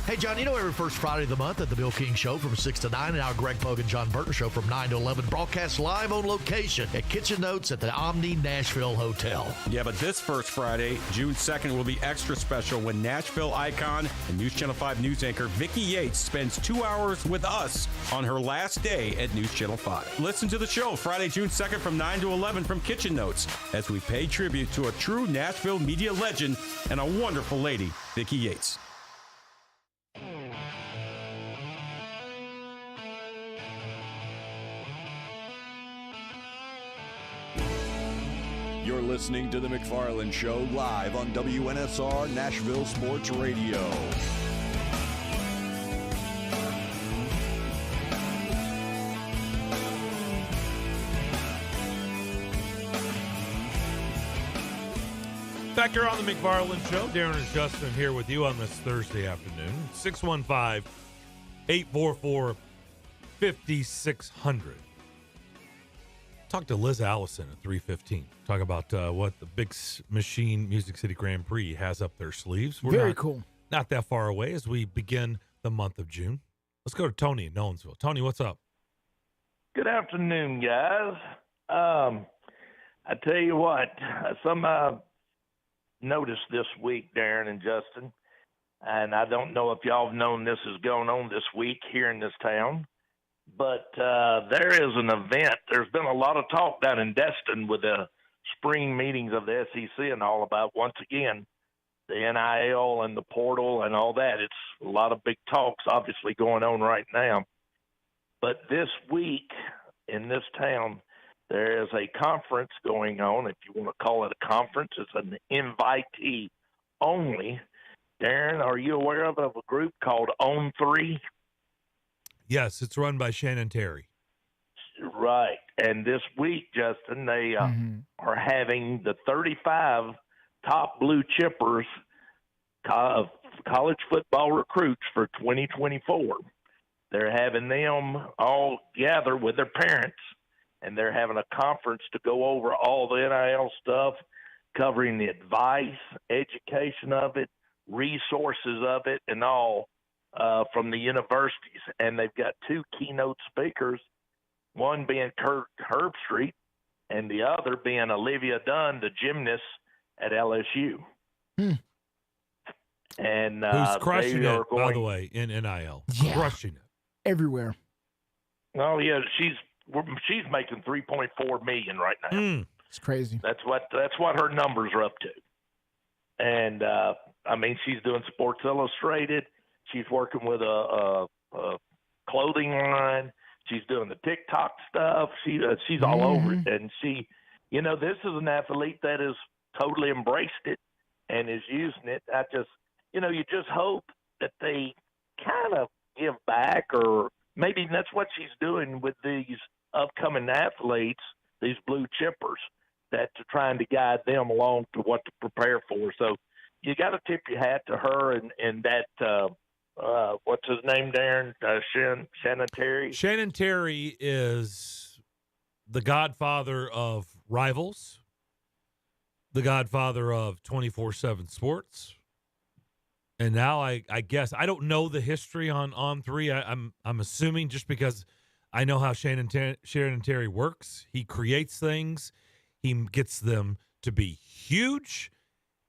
Hey, John, you know every first Friday of the month at the Bill King Show from 6 to 9 and our Greg Pogue and John Burton Show from 9 to 11 broadcast live on location at Kitchen Notes at the Omni Nashville Hotel.
Yeah, but this first Friday, June 2nd, will be extra special when Nashville icon and News Channel 5 news anchor Vicki Yates spends 2 hours with us on her last day at News Channel 5. Listen to the show Friday, June 2nd from 9 to 11 from Kitchen Notes as we pay tribute to a true Nashville media legend and a wonderful lady, Vicki Yates.
You're listening to The Mcfarlands Show live on WNSR Nashville Sports Radio.
Back here on the Mcfarlands Show, Darren and Justin here with you on this Thursday afternoon. 615-844-5600. Talk to Liz Allison at 3:15. Talk about what the Big Machine Music City Grand Prix has up their sleeves. We're
Very cool.
Not that far away as we begin the month of June. Let's go to Tony in Nolensville. Tony, what's up?
Good afternoon, guys. I tell you what, some noticed this week, Darren and Justin, and I don't know if y'all have known this is going on this week here in this town, But there is an event. There's been a lot of talk down in Destin with the spring meetings of the SEC and all about, once again, the NIL and the portal and all that. It's a lot of big talks obviously going on right now. But this week in this town, there is a conference going on. If you want to call it a conference, it's an invitee only. Darren, are you aware of a group called On 3?
Yes, it's run by Shannon Terry.
Right. And this week, Justin, they are having the 35 top blue chippers of college football recruits for 2024. They're having them all gather with their parents, and they're having a conference to go over all the NIL stuff, covering the advice, education of it, resources of it, and all from the universities. And they've got two keynote speakers, one being Kurt Herbstreit and the other being Olivia Dunn, the gymnast at LSU. And
who's crushing
they
it,
are going,
by the way, in NIL.
Yeah.
Crushing it.
Everywhere.
Oh, yeah, she's making $3.4 million right now.
It's crazy.
That's what her numbers are up to. And I mean, she's doing Sports Illustrated. She's working with a clothing line. She's doing the TikTok stuff. She's all over it. And she, this is an athlete that has totally embraced it and is using it. I just, you just hope that they kind of give back, or maybe that's what she's doing with these upcoming athletes, these blue chippers, that to trying to guide them along to what to prepare for. So you got to tip your hat to her and that, what's his name, Darren? Shannon Terry?
Shannon Terry is the godfather of Rivals, the godfather of 24/7 Sports. And now I guess I don't know the history on 3. I'm assuming, just because I know how Shannon Terry works. He creates things, he gets them to be huge,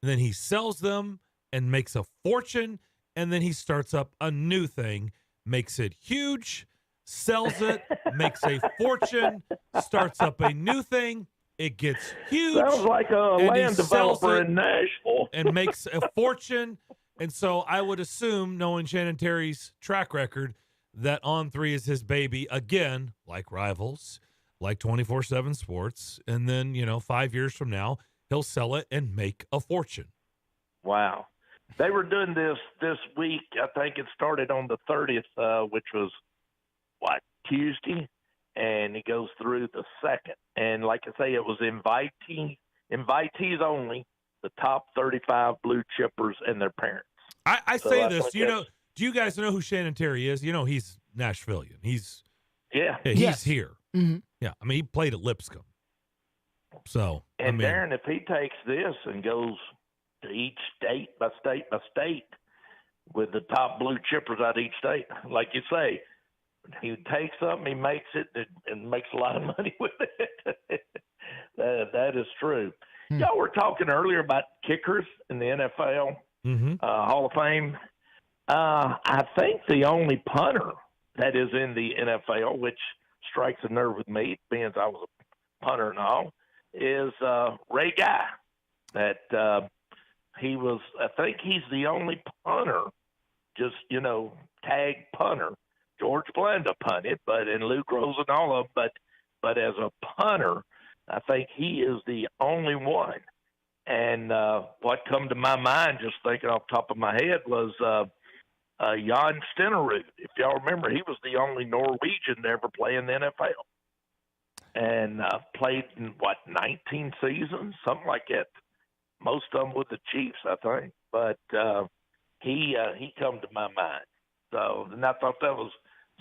and then he sells them and makes a fortune, and then he starts up a new thing, makes it huge, sells it, makes a fortune, starts up a new thing, it gets huge.
Sounds like a land developer in Nashville.
And makes a fortune. And so I would assume, knowing Shannon Terry's track record, that On 3 is his baby again, like Rivals, like 24/7 Sports. And then, 5 years from now, he'll sell it and make a fortune.
Wow. They were doing this week. I think it started on the 30th, which was, Tuesday? And it goes through the 2nd. And like I say, it was invitees only, the top 35 blue chippers and their parents.
I say this, do you guys know who Shannon Terry is? He's Nashvilleian. He's here.
Mm-hmm.
Yeah, I mean, he played at Lipscomb. So,
and Darren, if he takes this and goes to each state by state by state with the top blue chippers out of each state, like you say, he takes something, he makes it, and makes a lot of money with it. That is true. Y'all were talking earlier about kickers in the NFL Hall of Fame. I think the only punter that is in the NFL, which strikes a nerve with me, being as I was a punter and all, is Ray Guy. That he was, I think he's the only punter, just, tag punter. George Blanda punted, and Luke Rose and all of them, but as a punter, I think he is the only one. And what come to my mind, just thinking off the top of my head, was Jan Stenerud. If y'all remember, he was the only Norwegian to ever play in the NFL. And played in, 19 seasons? Something like that. Most of them with the Chiefs, I think. But he come to my mind. So, and I thought that was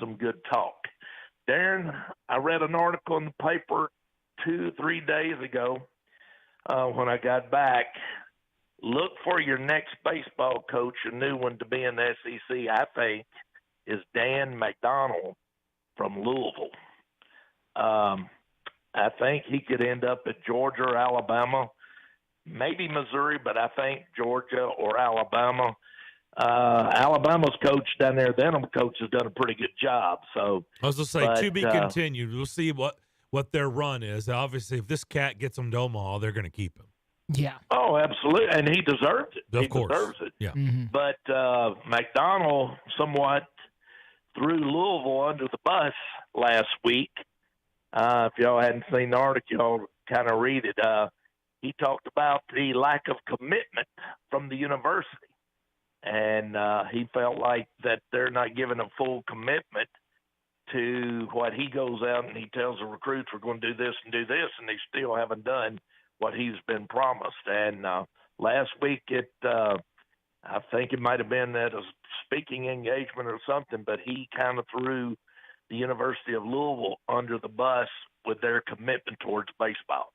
some good talk. Darren, I read an article in the paper 2-3 days ago when I got back. Look for your next baseball coach, a new one to be in the SEC, I think, is Dan McDonnell from Louisville. I think he could end up at Georgia or Alabama, maybe Missouri, but I think Georgia or Alabama. Alabama's coach down there, the interim coach, has done a pretty good job. So
I was just saying, to be continued. We'll see what their run is. Obviously, if this cat gets them to Omaha, they're going to keep him.
Yeah.
Oh, absolutely, and he deserves it.
Of course.
Deserves it.
Yeah.
Mm-hmm.
But McDonald somewhat threw Louisville under the bus last week. If y'all hadn't seen the article, y'all kind of read it. He talked about the lack of commitment from the university. And he felt like that they're not giving a full commitment to what he goes out and he tells the recruits, we're going to do this, and they still haven't done what he's been promised. And last week, I think it might have been at a speaking engagement or something, but he kind of threw the University of Louisville under the bus with their commitment towards baseball.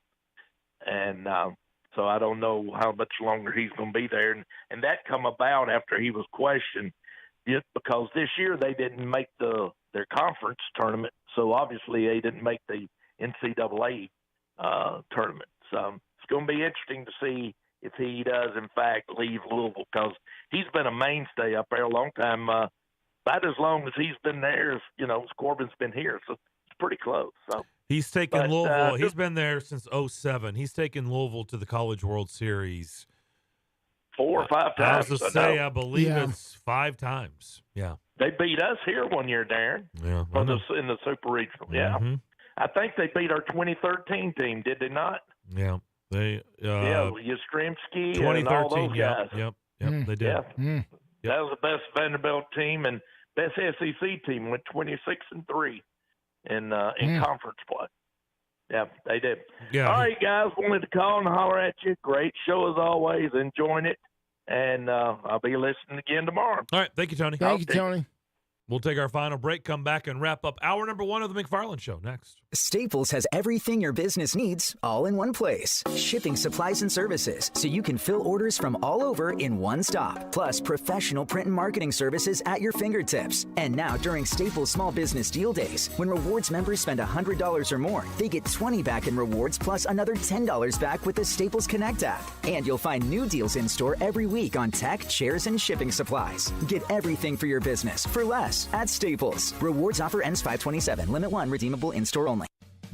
And so I don't know how much longer he's going to be there. And that come about after he was questioned because this year they didn't make their conference tournament. So obviously they didn't make the NCAA tournament. So it's going to be interesting to see if he does, in fact, leave Louisville because he's been a mainstay up there a long time, about as long as he's been there as, Corbin's been here. So it's pretty close. So.
He's taken Louisville. He's been there since 2007. He's taken Louisville to the College World Series
4 or 5 times.
I was to say, I believe it's 5 times. Yeah.
They beat us here one year, Darren.
Yeah.
In the Super Regional. Yeah.
Mm-hmm.
I think they beat our 2013 team, did they not?
Yeah. They
Yastrzemski
2013,
and all those guys.
Yep, they did.
Yeah.
Yep.
That was the best Vanderbilt team and best SEC team, went 26-3 in conference play. Yeah, they did.
Yeah.
All right, guys, wanted to call and holler at you. Great show as always. Enjoying it. And I'll be listening again tomorrow.
All right. Thank you, Tony.
Thank you, Tony.
We'll take our final break, come back, and wrap up hour number 1 of the Mcfarlands Show next.
Staples has everything your business needs all in one place. Shipping supplies and services so you can fill orders from all over in one stop. Plus professional print and marketing services at your fingertips. And now during Staples Small Business Deal Days, when rewards members spend $100 or more, they get $20 back in rewards plus another $10 back with the Staples Connect app. And you'll find new deals in store every week on tech, chairs, and shipping supplies. Get everything for your business for less at Staples. Rewards offer ends 5/27. Limit 1. Redeemable in-store only.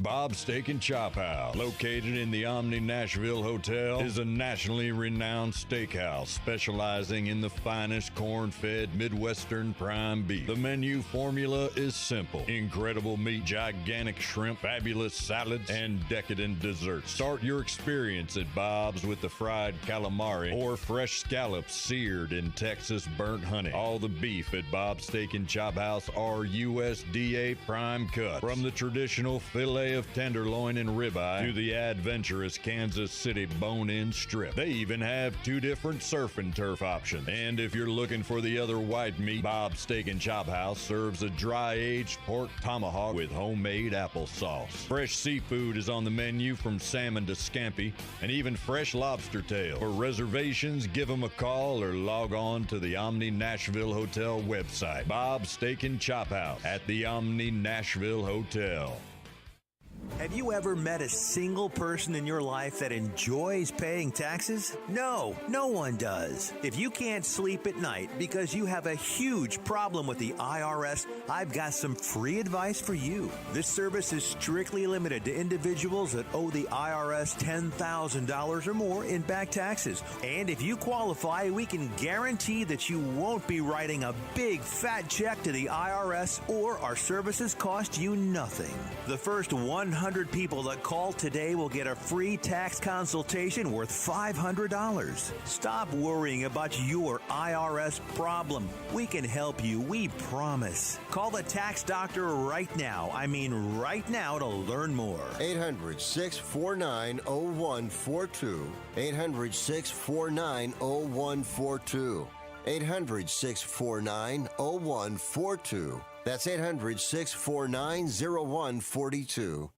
Bob's Steak and Chop House, located in the Omni Nashville Hotel, is a nationally renowned steakhouse specializing in the finest corn-fed Midwestern prime beef. The menu formula is simple: incredible meat, gigantic shrimp, fabulous salads, and decadent desserts. Start your experience at Bob's with the fried calamari or fresh scallops seared in Texas burnt honey. All the beef at Bob's Steak and Chop House are USDA prime cuts, from the traditional filet of tenderloin and ribeye to the adventurous Kansas City bone-in strip. They even have 2 different surf and turf options. And if you're looking for the other white meat, Bob's Steak and Chop House serves a dry-aged pork tomahawk with homemade applesauce. Fresh seafood is on the menu, from salmon to scampi, and even fresh lobster tail. For reservations, give them a call or log on to the Omni Nashville Hotel website. Bob's Steak and Chop House at the Omni Nashville Hotel.
Have you ever met a single person in your life that enjoys paying taxes? No, no one does. If you can't sleep at night because you have a huge problem with the IRS, I've got some free advice for you. This service is strictly limited to individuals that owe the IRS $10,000 or more in back taxes. And if you qualify, we can guarantee that you won't be writing a big fat check to the IRS, or our services cost you nothing. The first 100 people that call today will get a free tax consultation worth $500. Stop worrying about your IRS problem. We can help you, we promise. Call the tax doctor right now. I mean right now, to learn more.
800-649-0142. 800-649-0142. 800-649-0142. That's 800-649-0142.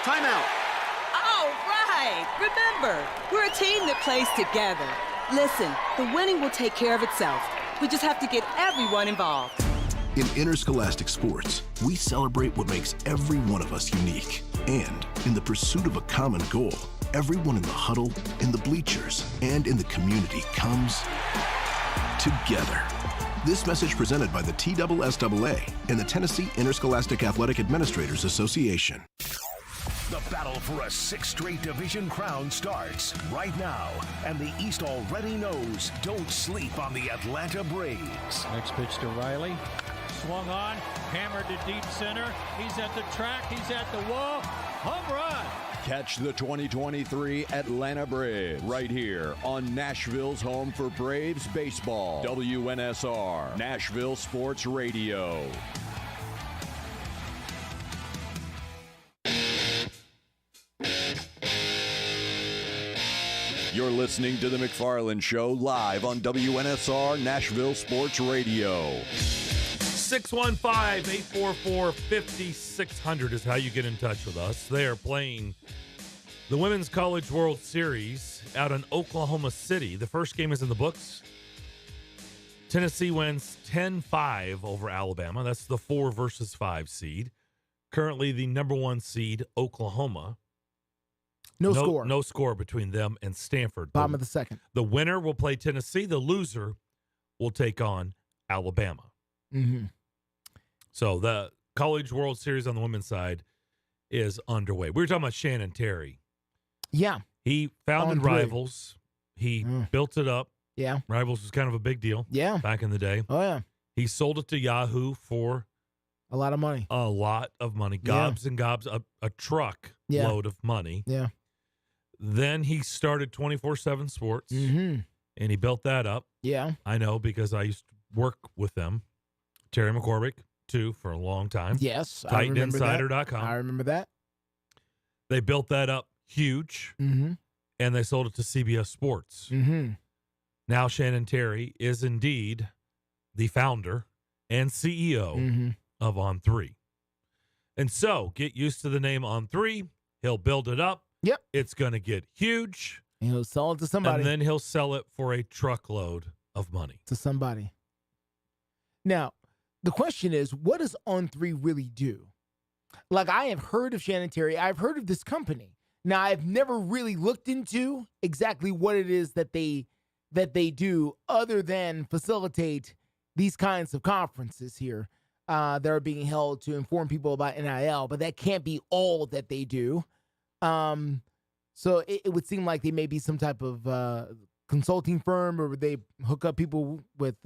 Timeout.
All right. Remember, we're a team that plays together. Listen, the winning will take care of itself. We just have to get everyone involved.
In interscholastic sports, we celebrate what makes every one of us unique. And in the pursuit of a common goal, everyone in the huddle, in the bleachers, and in the community comes together. This message presented by the TSSAA and the Tennessee Interscholastic Athletic Administrators Association.
The battle for a sixth straight division crown starts right now, and the East already knows. Don't sleep on the Atlanta Braves.
Next pitch to Riley. Swung on, hammered to deep center. He's at the track, he's at the wall. Home run.
Catch the 2023 Atlanta Braves right here on Nashville's home for Braves baseball. WNSR, Nashville Sports Radio. You're listening to the Mcfarlands Show live on WNSR Nashville Sports Radio.
615-844-5600 is how you get in touch with us. They are playing the Women's College World Series out in Oklahoma City. The first game is in the books. Tennessee wins 10-5 over Alabama. That's the 4 versus 5 seed. Currently the number 1 seed, Oklahoma.
No score.
No score between them and Stanford.
Bottom of the second.
The winner will play Tennessee. The loser will take on Alabama.
Mm-hmm.
So the College World Series on the women's side is underway. We were talking about Shannon Terry.
Yeah.
He founded Rivals. He built it up.
Yeah.
Rivals was kind of a big deal.
Yeah.
Back in the day.
Oh, yeah.
He sold it to Yahoo for
a lot of money.
A lot of money. Gobs and gobs. A truck load of money.
Yeah.
Then he started 24/7 Sports, and he built that up.
Yeah.
I know because I used to work with them. Terry McCormick, too, for a long time.
Yes. TitanInsider.com. I remember that.
They built that up huge, and they sold it to CBS Sports. Now Shannon Terry is indeed the founder and CEO of On3. And so get used to the name On3. He'll build it up.
Yep.
It's going to get huge.
And he'll sell it to somebody.
And then he'll sell it for a truckload of money.
To somebody. Now, the question is, what does On3 really do? Like, I have heard of Shannon Terry. I've heard of this company. Now, I've never really looked into exactly what it is that they do other than facilitate these kinds of conferences here that are being held to inform people about NIL, but that can't be all that they do. So it would seem like they may be some type of consulting firm, or they hook up people with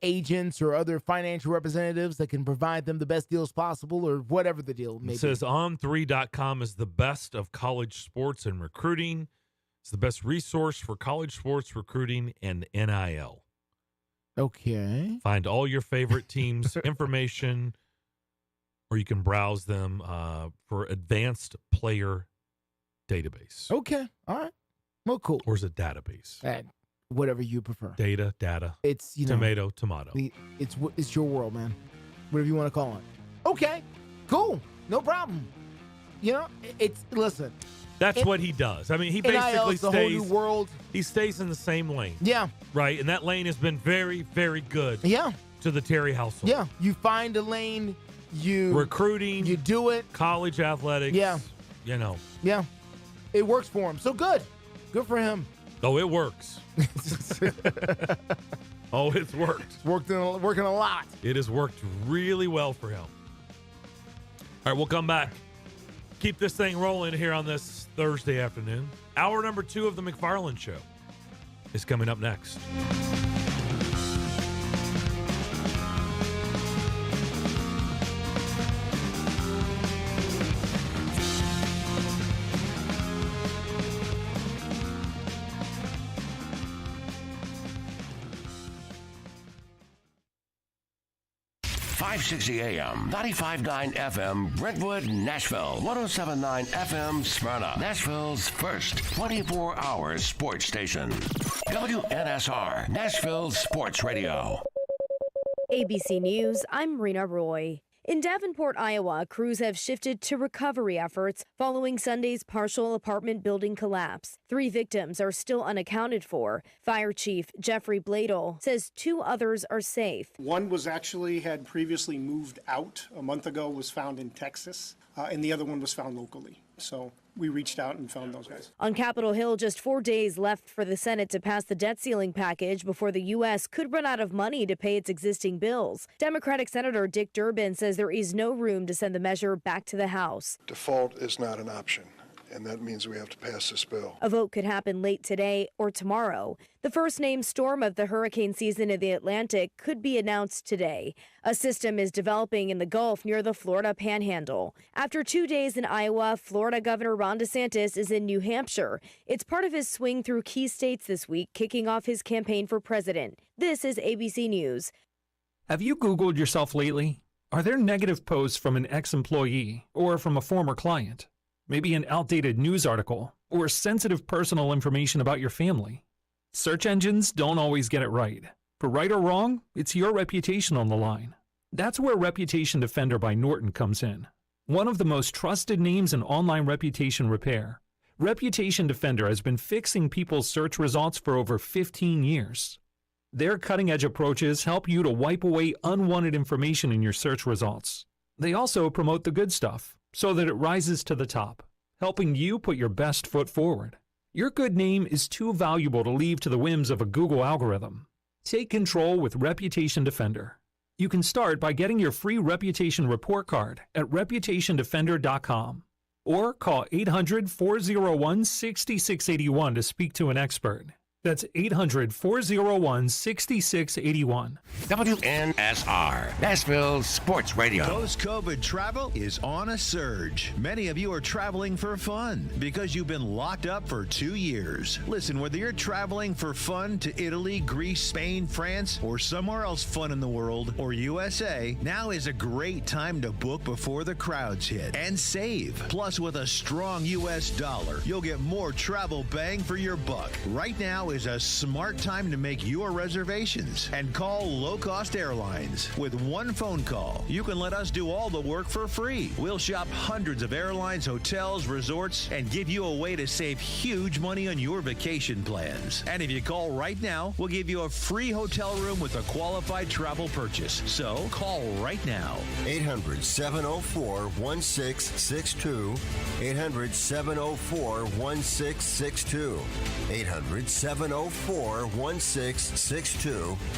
agents or other financial representatives that can provide them the best deals possible, or whatever the deal may be.
It says on3.com is the best of college sports and recruiting. It's the best resource for college sports recruiting and NIL.
Okay.
Find all your favorite teams' information, or you can browse them for advanced player database.
Okay. All right. Well, cool.
Or is it database?
Whatever you prefer.
Data.
It's,
tomato.
It's your world, man. Whatever you want to call it. Okay. Cool. No problem. Listen.
That's what he does. I mean, he basically
stays a whole new world.
He stays in the same lane.
Yeah.
Right? And that lane has been very, very good.
Yeah.
To the Terry household.
Yeah. You find a lane,
recruiting,
you do it.
College athletics.
Yeah.
Yeah.
It works for him. So good. Good for him.
Oh, it works. Oh, it's worked.
It's working a lot.
It has worked really well for him. All right, we'll come back. Keep this thing rolling here on this Thursday afternoon. Hour number 2 of the Mcfarlands Show is coming up next.
.560 AM, 95.9 FM, Brentwood, Nashville, 107.9 FM, Smyrna, Nashville's first 24-hour sports station. WNSR, Nashville Sports Radio.
ABC News, I'm Rena Roy. In Davenport, Iowa, crews have shifted to recovery efforts following Sunday's partial apartment building collapse. 3 victims are still unaccounted for. Fire Chief Jeffrey Bladel says 2 others are safe.
One had previously moved out a month ago, was found in Texas. and the other one was found locally. So we reached out and found those guys.
On Capitol Hill, just 4 days left for the Senate to pass the debt ceiling package before the U.S. could run out of money to pay its existing bills. Democratic Senator Dick Durbin says there is no room to send the measure back to the House.
Default is not an option, and that means we have to pass this bill.
A vote could happen late today or tomorrow. The first named storm of the hurricane season in the Atlantic could be announced today. A system is developing in the Gulf near the Florida Panhandle. After 2 days in Iowa, Florida Governor Ron DeSantis is in New Hampshire. It's part of his swing through key states this week, kicking off his campaign for president. This is ABC News.
Have you Googled yourself lately? Are there negative posts from an ex-employee or from a former client? Maybe an outdated news article, or sensitive personal information about your family. Search engines don't always get it right. For right or wrong, it's your reputation on the line. That's where Reputation Defender by Norton comes in. One of the most trusted names in online reputation repair. Reputation Defender has been fixing people's search results for over 15 years. Their cutting-edge approaches help you to wipe away unwanted information in your search results. They also promote the good stuff, so that it rises to the top, helping you put your best foot forward. Your good name is too valuable to leave to the whims of a Google algorithm. Take control with Reputation Defender. You can start by getting your free reputation report card at reputationdefender.com or call 800-401-6681 to speak to an expert. That's 800-401-6681.
WNSR, Nashville Sports Radio.
Post-COVID travel is on a surge. Many of you are traveling for fun because you've been locked up for 2 years. Listen, whether you're traveling for fun to Italy, Greece, Spain, France, or somewhere else fun in the world, or USA, now is a great time to book before the crowds hit and save. Plus, with a strong U.S. dollar, you'll get more travel bang for your buck. Right now is a smart time to make your reservations and call low-cost airlines. With one phone call, you can let us do all the work for free. We'll shop hundreds of airlines, hotels, resorts, and give you a way to save huge money on your vacation plans. And if you call right now, we'll give you a free hotel room with a qualified travel purchase. So call right now.
800-704-1662. 800-704-1662. 800-704-1662.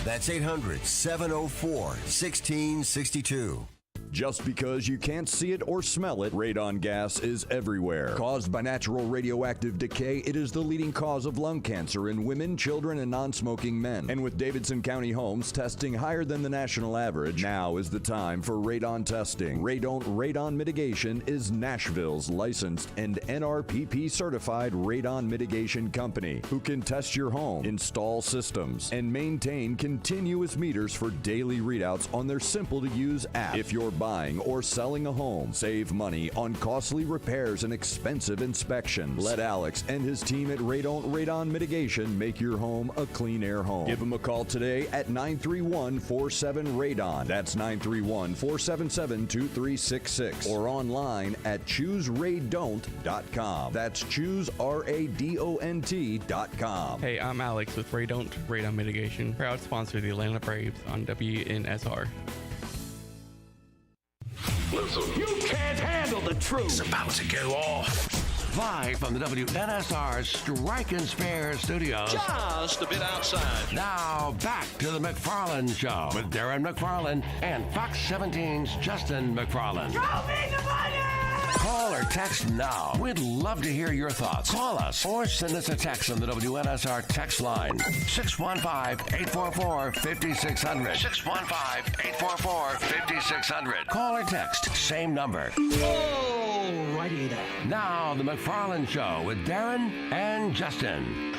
That's 800-704-1662.
Just because you can't see it or smell it, radon gas is everywhere. Caused by natural radioactive decay, it is the leading cause of lung cancer in women, children, and non-smoking men. And with Davidson County homes testing higher than the national average, now is the time for radon testing. Radon Mitigation is Nashville's licensed and NRPP certified radon mitigation company who can test your home, install systems, and maintain continuous meters for daily readouts on their simple-to-use app. If you're buying or selling a home, save money on costly repairs and expensive inspections. Let Alex and his team at Radon Mitigation make your home a clean air home. Give them a call today at 931-47-RADON. That's 931-477-2366. Or online at ChooseRadont.com. That's ChooseRadont.com.
Hey, I'm Alex with Radon Mitigation, proud sponsor of the Atlanta Braves on WNSR.
Listen, you can't handle the truth. It's about to go off.
Live from the WNSR Strike and Spare Studios.
Just a bit outside.
Now back to the Mcfarlands Show with Darren McFarland and Fox 17's Justin McFarland.
Show me the money!
Call or text now. We'd love to hear your thoughts. Call us or send us a text on the WNSR text line. 615-844-5600. 615-844-5600. Call or text. Same number.
Alrighty then.
Now, the Mcfarlands Show with Darren and Justin.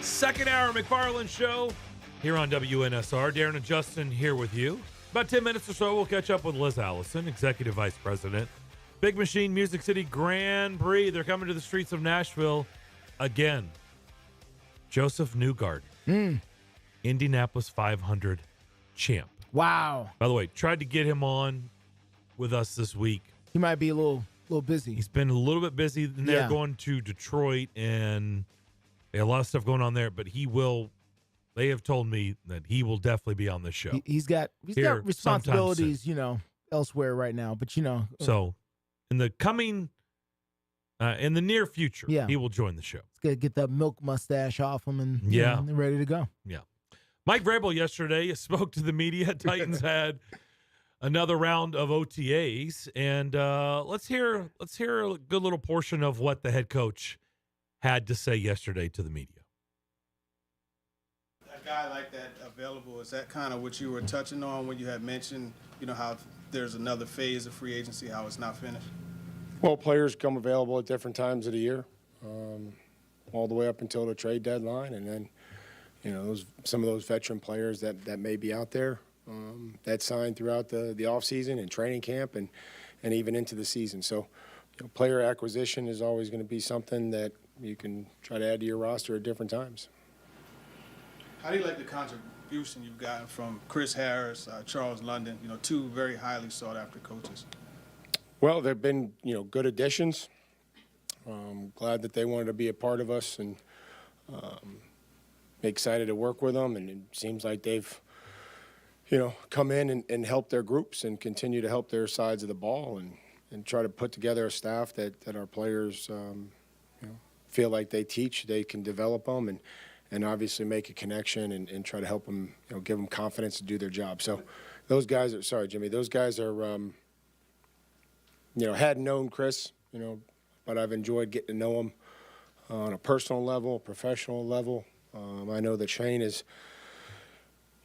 Second hour Mcfarlands Show here on WNSR. Darren and Justin here with you. About 10 minutes or so, we'll catch up with Liz Allison, Executive Vice President. Big Machine Music City Grand Prix. They're coming to the streets of Nashville again. Joseph Newgarden, Indianapolis 500 champ.
Wow.
By the way, tried to get him on with us this week.
He might be a little busy.
He's been a little bit busy. And they're going to Detroit, and they have a lot of stuff going on there, but he will They have told me that he will definitely be on this show.
He's got responsibilities, elsewhere right now. But
so in the coming, in the near future,
Yeah.
he will join the show.
He's got to get that milk mustache off him and and ready to go.
Yeah. Mike Vrabel yesterday spoke to the media. Titans had another round of OTAs, and let's hear a good little portion of what the head coach had to say yesterday to the media.
A guy like that available, is that kind of what you were touching on when you had mentioned, how there's another phase of free agency, how it's not finished?
Well, players come available at different times of the year, all the way up until the trade deadline, and then, some of those veteran players that may be out there that signed throughout the offseason and training camp and even into the season. So, player acquisition is always going to be something that you can try to add to your roster at different times.
How do you like the contribution you've gotten from Chris Harris, Charles London, two very highly sought-after coaches?
Well, they've been, good additions. Glad that they wanted to be a part of us, and excited to work with them. And it seems like they've, come in and helped their groups and continue to help their sides of the ball and try to put together a staff that our players, feel like they can develop them and obviously make a connection and try to help them, give them confidence to do their job. So those guys are, sorry, Jimmy, those guys are, hadn't known Chris, but I've enjoyed getting to know him on a personal level, professional level. I know that Shane has,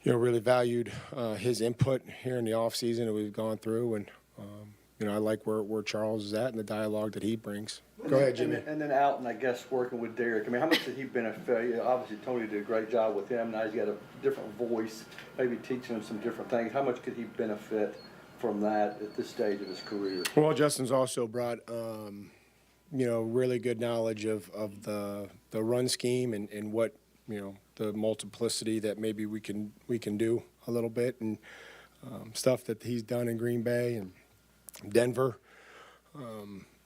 really valued his input here in the offseason that we've gone through. And, I like where Charles is at and the dialogue that he brings. Go ahead, Jimmy.
And then out, and I guess working with Derek. How much did he benefit? Obviously, Tony did a great job with him. Now he's got a different voice, maybe teaching him some different things. How much could he benefit from that at this stage of his career?
Well, Justin's also brought, really good knowledge of the run scheme and what, the multiplicity that maybe we can do a little bit, and stuff that he's done in Green Bay and Denver.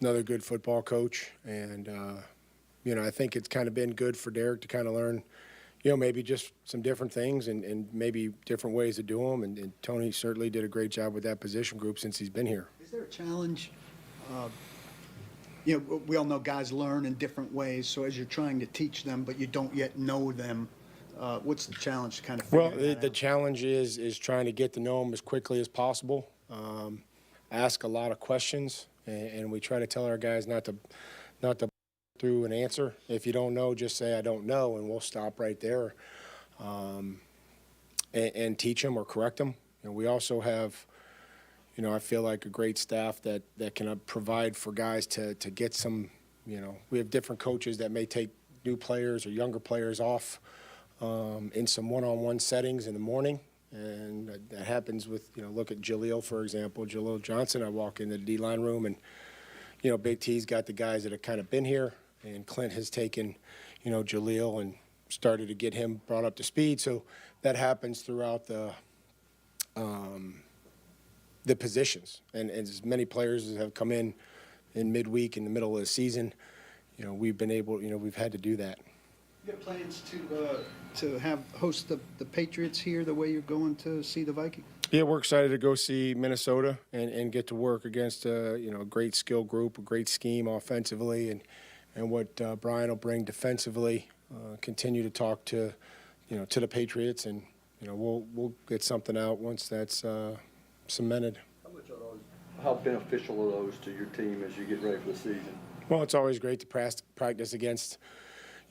Another good football coach, and I think it's kind of been good for Derek to kind of learn, maybe just some different things and maybe different ways to do them. And Tony certainly did a great job with that position group since he's been here.
Is there a challenge? We all know guys learn in different ways. So as you're trying to teach them, but you don't yet know them, what's the challenge to kind of figure that out?
The challenge is trying to get to know them as quickly as possible. Ask a lot of questions, and we try to tell our guys not to through an answer. If you don't know, just say I don't know, and we'll stop right there, and teach them or correct them. We also have, I feel like a great staff that can provide for guys to get some. We have different coaches that may take new players or younger players off in some one-on-one settings in the morning. And that happens with, look at Jaleel, for example. Jaleel Johnson, I walk into the D-line room and, Big T's got the guys that have kind of been here, and Clint has taken, Jaleel and started to get him brought up to speed. So that happens throughout the positions. And as many players as have come in midweek in the middle of the season, we've been able, we've had to do that.
You got plans to host the Patriots here the way you're going to see the Vikings?
Yeah, we're excited to go see Minnesota and get to work against a great skill group, a great scheme offensively, and what Brian will bring defensively. Continue to talk to the Patriots, and we'll get something out once that's cemented.
How beneficial are those to your team as you get ready for the season?
Well, it's always great to practice against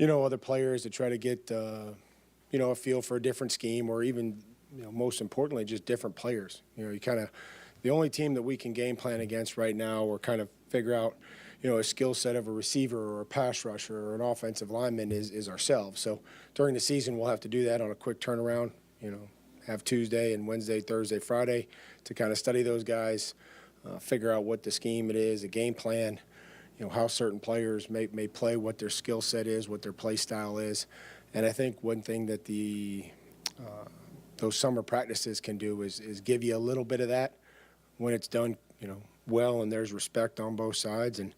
other players to try to get, a feel for a different scheme, or even, most importantly, just different players. You kind of, the only team that we can game plan against right now, or kind of figure out, a skill set of a receiver or a pass rusher or an offensive lineman is ourselves. So during the season, we'll have to do that on a quick turnaround, have Tuesday and Wednesday, Thursday, Friday to kind of study those guys, figure out what the scheme it is, a game plan, how certain players may play, what their skill set is, what their play style is. And I think one thing that those summer practices can do is give you a little bit of that when it's done, well, and there's respect on both sides and,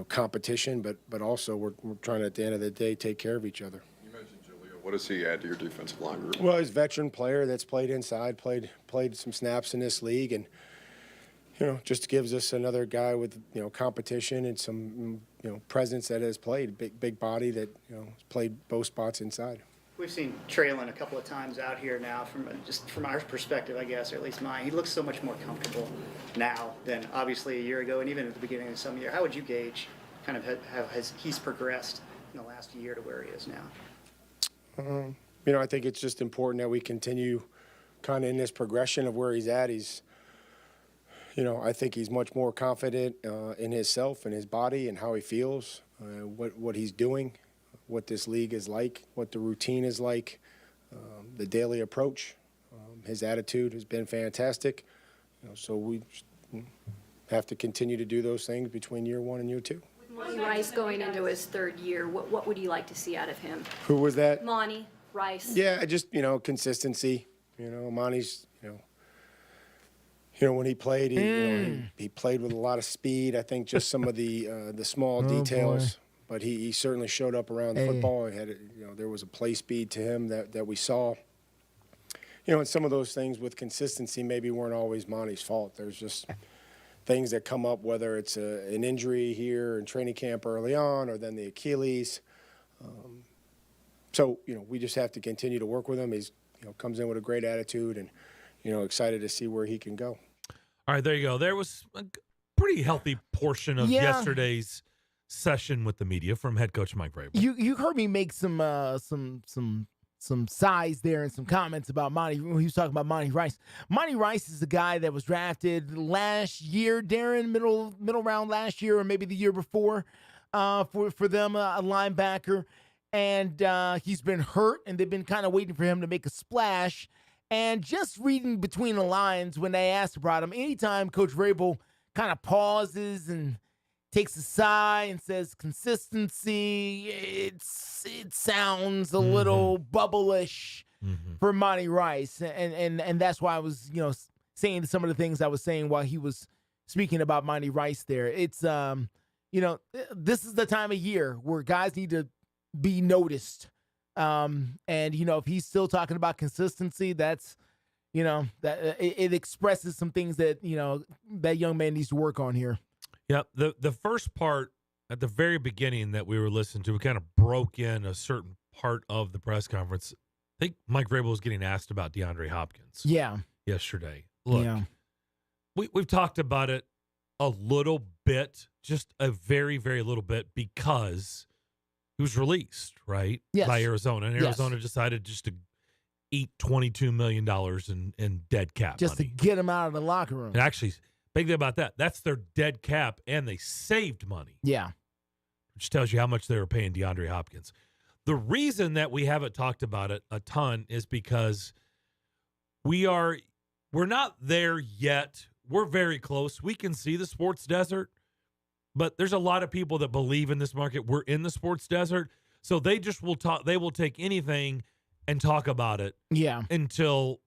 competition, but also we're trying to, at the end of the day, take care of each other.
You mentioned Jaleel
What does he add to your defensive line group?
Well, he's a veteran player that's played inside, played some snaps in this league, and just gives us another guy with competition and some presence that has played. Big body that has played both spots inside.
We've seen Traylon a couple of times out here now from our perspective, I guess, or at least mine. He looks so much more comfortable now than obviously a year ago and even at the beginning of some year. How would you gauge kind of how he's progressed in the last year to where he is now?
I think it's just important that we continue kind of in this progression of where he's at. I think he's much more confident in himself and his body and how he feels, what he's doing, what this league is like, what the routine is like, the daily approach. His attitude has been fantastic. So we have to continue to do those things between year one and year two.
Monty Rice going into his third year, what would you like to see out of him?
Who was that?
Monty Rice.
Yeah, just, consistency. Monty's, when he played, he played with a lot of speed. I think just some of the small details. Boy. But he certainly showed up around the football. He had, there was a play speed to him that we saw. And some of those things with consistency maybe weren't always Monty's fault. There's just things that come up, whether it's an injury here in training camp early on or then the Achilles. So, we just have to continue to work with him. He's, comes in with a great attitude and, excited to see where he can go.
All right, there you go. There was a pretty healthy portion of yesterday's session with the media from head coach Mike Vrabel.
You heard me make some size there and some comments about Monty. When he was talking about Monty Rice. Monty Rice is the guy that was drafted last year, Darren, middle round last year or maybe the year before for them, a linebacker. And he's been hurt, and they've been kind of waiting for him to make a splash. And just reading between the lines when they asked about him, anytime Coach Vrabel kind of pauses and takes a sigh and says consistency, it sounds a little bubblish for Monty Rice. And that's why I was, saying some of the things I was saying while he was speaking about Monty Rice there. It's, this is the time of year where guys need to be noticed. And, if he's still talking about consistency, that's, that it expresses some things that, that young man needs to work on here.
Yeah, the first part at the very beginning that we were listening to, we kind of broke in a certain part of the press conference. I think Mike Vrabel was getting asked about DeAndre Hopkins.
Yeah.
Yesterday. Look, we've talked about it a little bit, just a very, very little bit, because he was released, right?
Yes.
By Arizona. And Arizona decided just to eat $22 million in dead cap
just
money.
To get him out of the locker room.
And actually, big thing about that, that's their dead cap, and they saved money.
Yeah.
Which tells you how much they were paying DeAndre Hopkins. The reason that we haven't talked about it a ton is because we're not there yet. We're very close. We can see the sports desert, but there's a lot of people that believe in this market. We're in the sports desert, so they just will talk. They will take anything and talk about it.
Yeah.
Till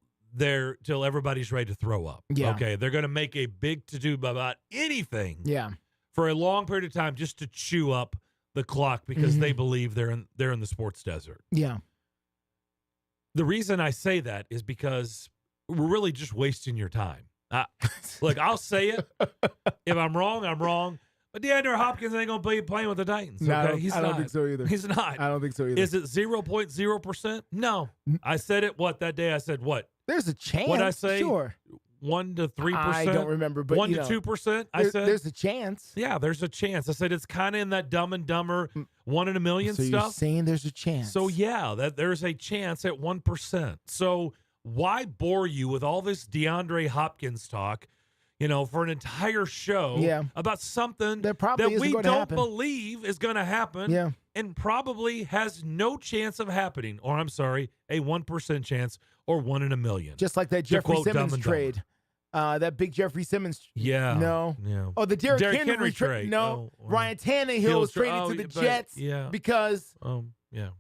everybody's ready to throw up.
Yeah.
Okay. They're going to make a big to-do about anything.
Yeah.
For a long period of time, just to chew up the clock because they believe they're in the sports desert.
Yeah.
The reason I say that is because we're really just wasting your time. Look, I'll say it. If I'm wrong, I'm wrong. But DeAndre Hopkins ain't going to be playing with the Titans. Okay?
No, I don't think so either.
He's not.
I don't think so either.
Is it 0.0%? No. I said it that day? I said what?
There's a chance.
What'd I say?
Sure.
1 to 3%?
I don't remember, but
1 to 2%, I said?
There's a chance.
Yeah, there's a chance. I said it's kind of in that Dumb and Dumber 1 in a million
so
stuff.
You're saying there's a chance.
So, yeah, that there's a chance at 1%. So why bore you with all this DeAndre Hopkins talk, for an entire show about something that we don't believe is going to happen and probably has no chance of happening, or I'm sorry, a 1% chance or 1 in a million.
Just like that Jeffrey Simmons trade. That big Jeffrey Simmons.
Yeah.
No.
Yeah.
Oh, the Derrick Henry trade. No. Ryan Tannehill was traded to the Jets because.
Yeah.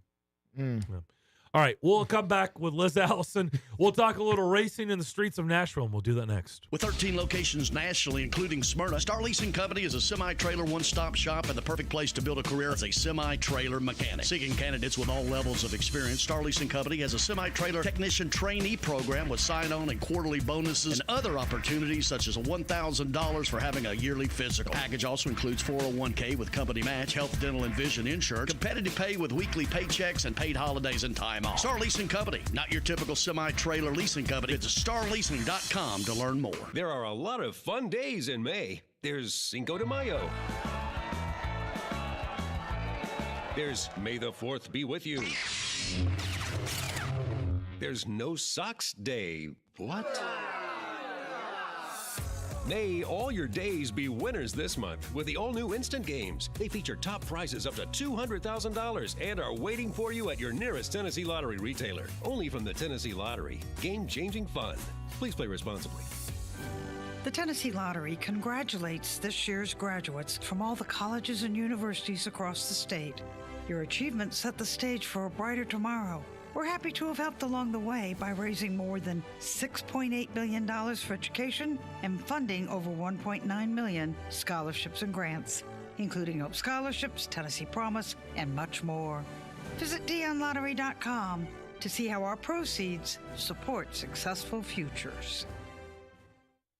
All right, we'll come back with Liz Allison. We'll talk a little racing in the streets of Nashville, and we'll do that next.
With 13 locations nationally, including Smyrna, Star Leasing Company is a semi-trailer one-stop shop and the perfect place to build a career as a semi-trailer mechanic. Seeking candidates with all levels of experience, Star Leasing Company has a semi-trailer technician trainee program with sign-on and quarterly bonuses and other opportunities such as $1,000 for having a yearly physical. The package also includes 401k with company match, health, dental, and vision insurance, competitive pay with weekly paychecks, and paid holidays and time off. Star Leasing Company, not your typical semi-trailer leasing company. Visit starleasing.com to learn more.
There are a lot of fun days in May. There's Cinco de Mayo. There's May the 4th be with you. There's No Socks Day. What? May all your days be winners this month with the all-new Instant Games. They feature top prizes up to $200,000 and are waiting for you at your nearest Tennessee Lottery retailer. Only from the Tennessee Lottery. Game-changing fun. Please play responsibly.
The Tennessee Lottery congratulates this year's graduates from all the colleges and universities across the state. Your achievements set the stage for a brighter tomorrow. We're happy to have helped along the way by raising more than $6.8 billion for education and funding over $1.9 million scholarships and grants, including Hope Scholarships, Tennessee Promise, and much more. Visit DionLottery.com to see how our proceeds support successful futures.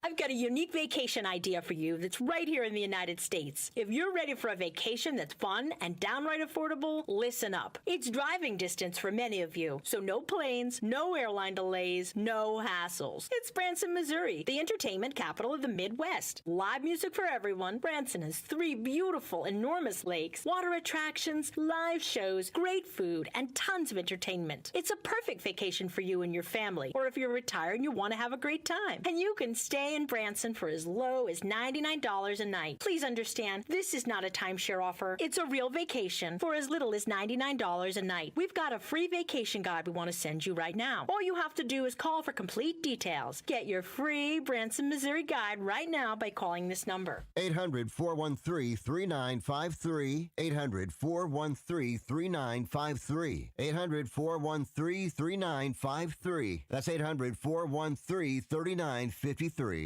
I've got a unique vacation idea for you that's right here in the United States. If you're ready for a vacation that's fun and downright affordable, listen up. It's driving distance for many of you, so no planes, no airline delays, no hassles. It's Branson, Missouri, the entertainment capital of the Midwest. Live music for everyone. Branson has 3 beautiful, enormous lakes, water attractions, live shows, great food, and tons of entertainment. It's a perfect vacation for you and your family, or if you're retired and you want to have a great time. And you can stay in Branson for as low as $99 a night. Please understand, this is not a timeshare offer. It's a real vacation for as little as $99 a night. We've got a free vacation guide we want to send you right now. All you have to do is call for complete details. Get your free Branson, Missouri guide right now by calling this number.
800-413-3953. 800-413-3953. 800-413-3953. That's 800-413-3953.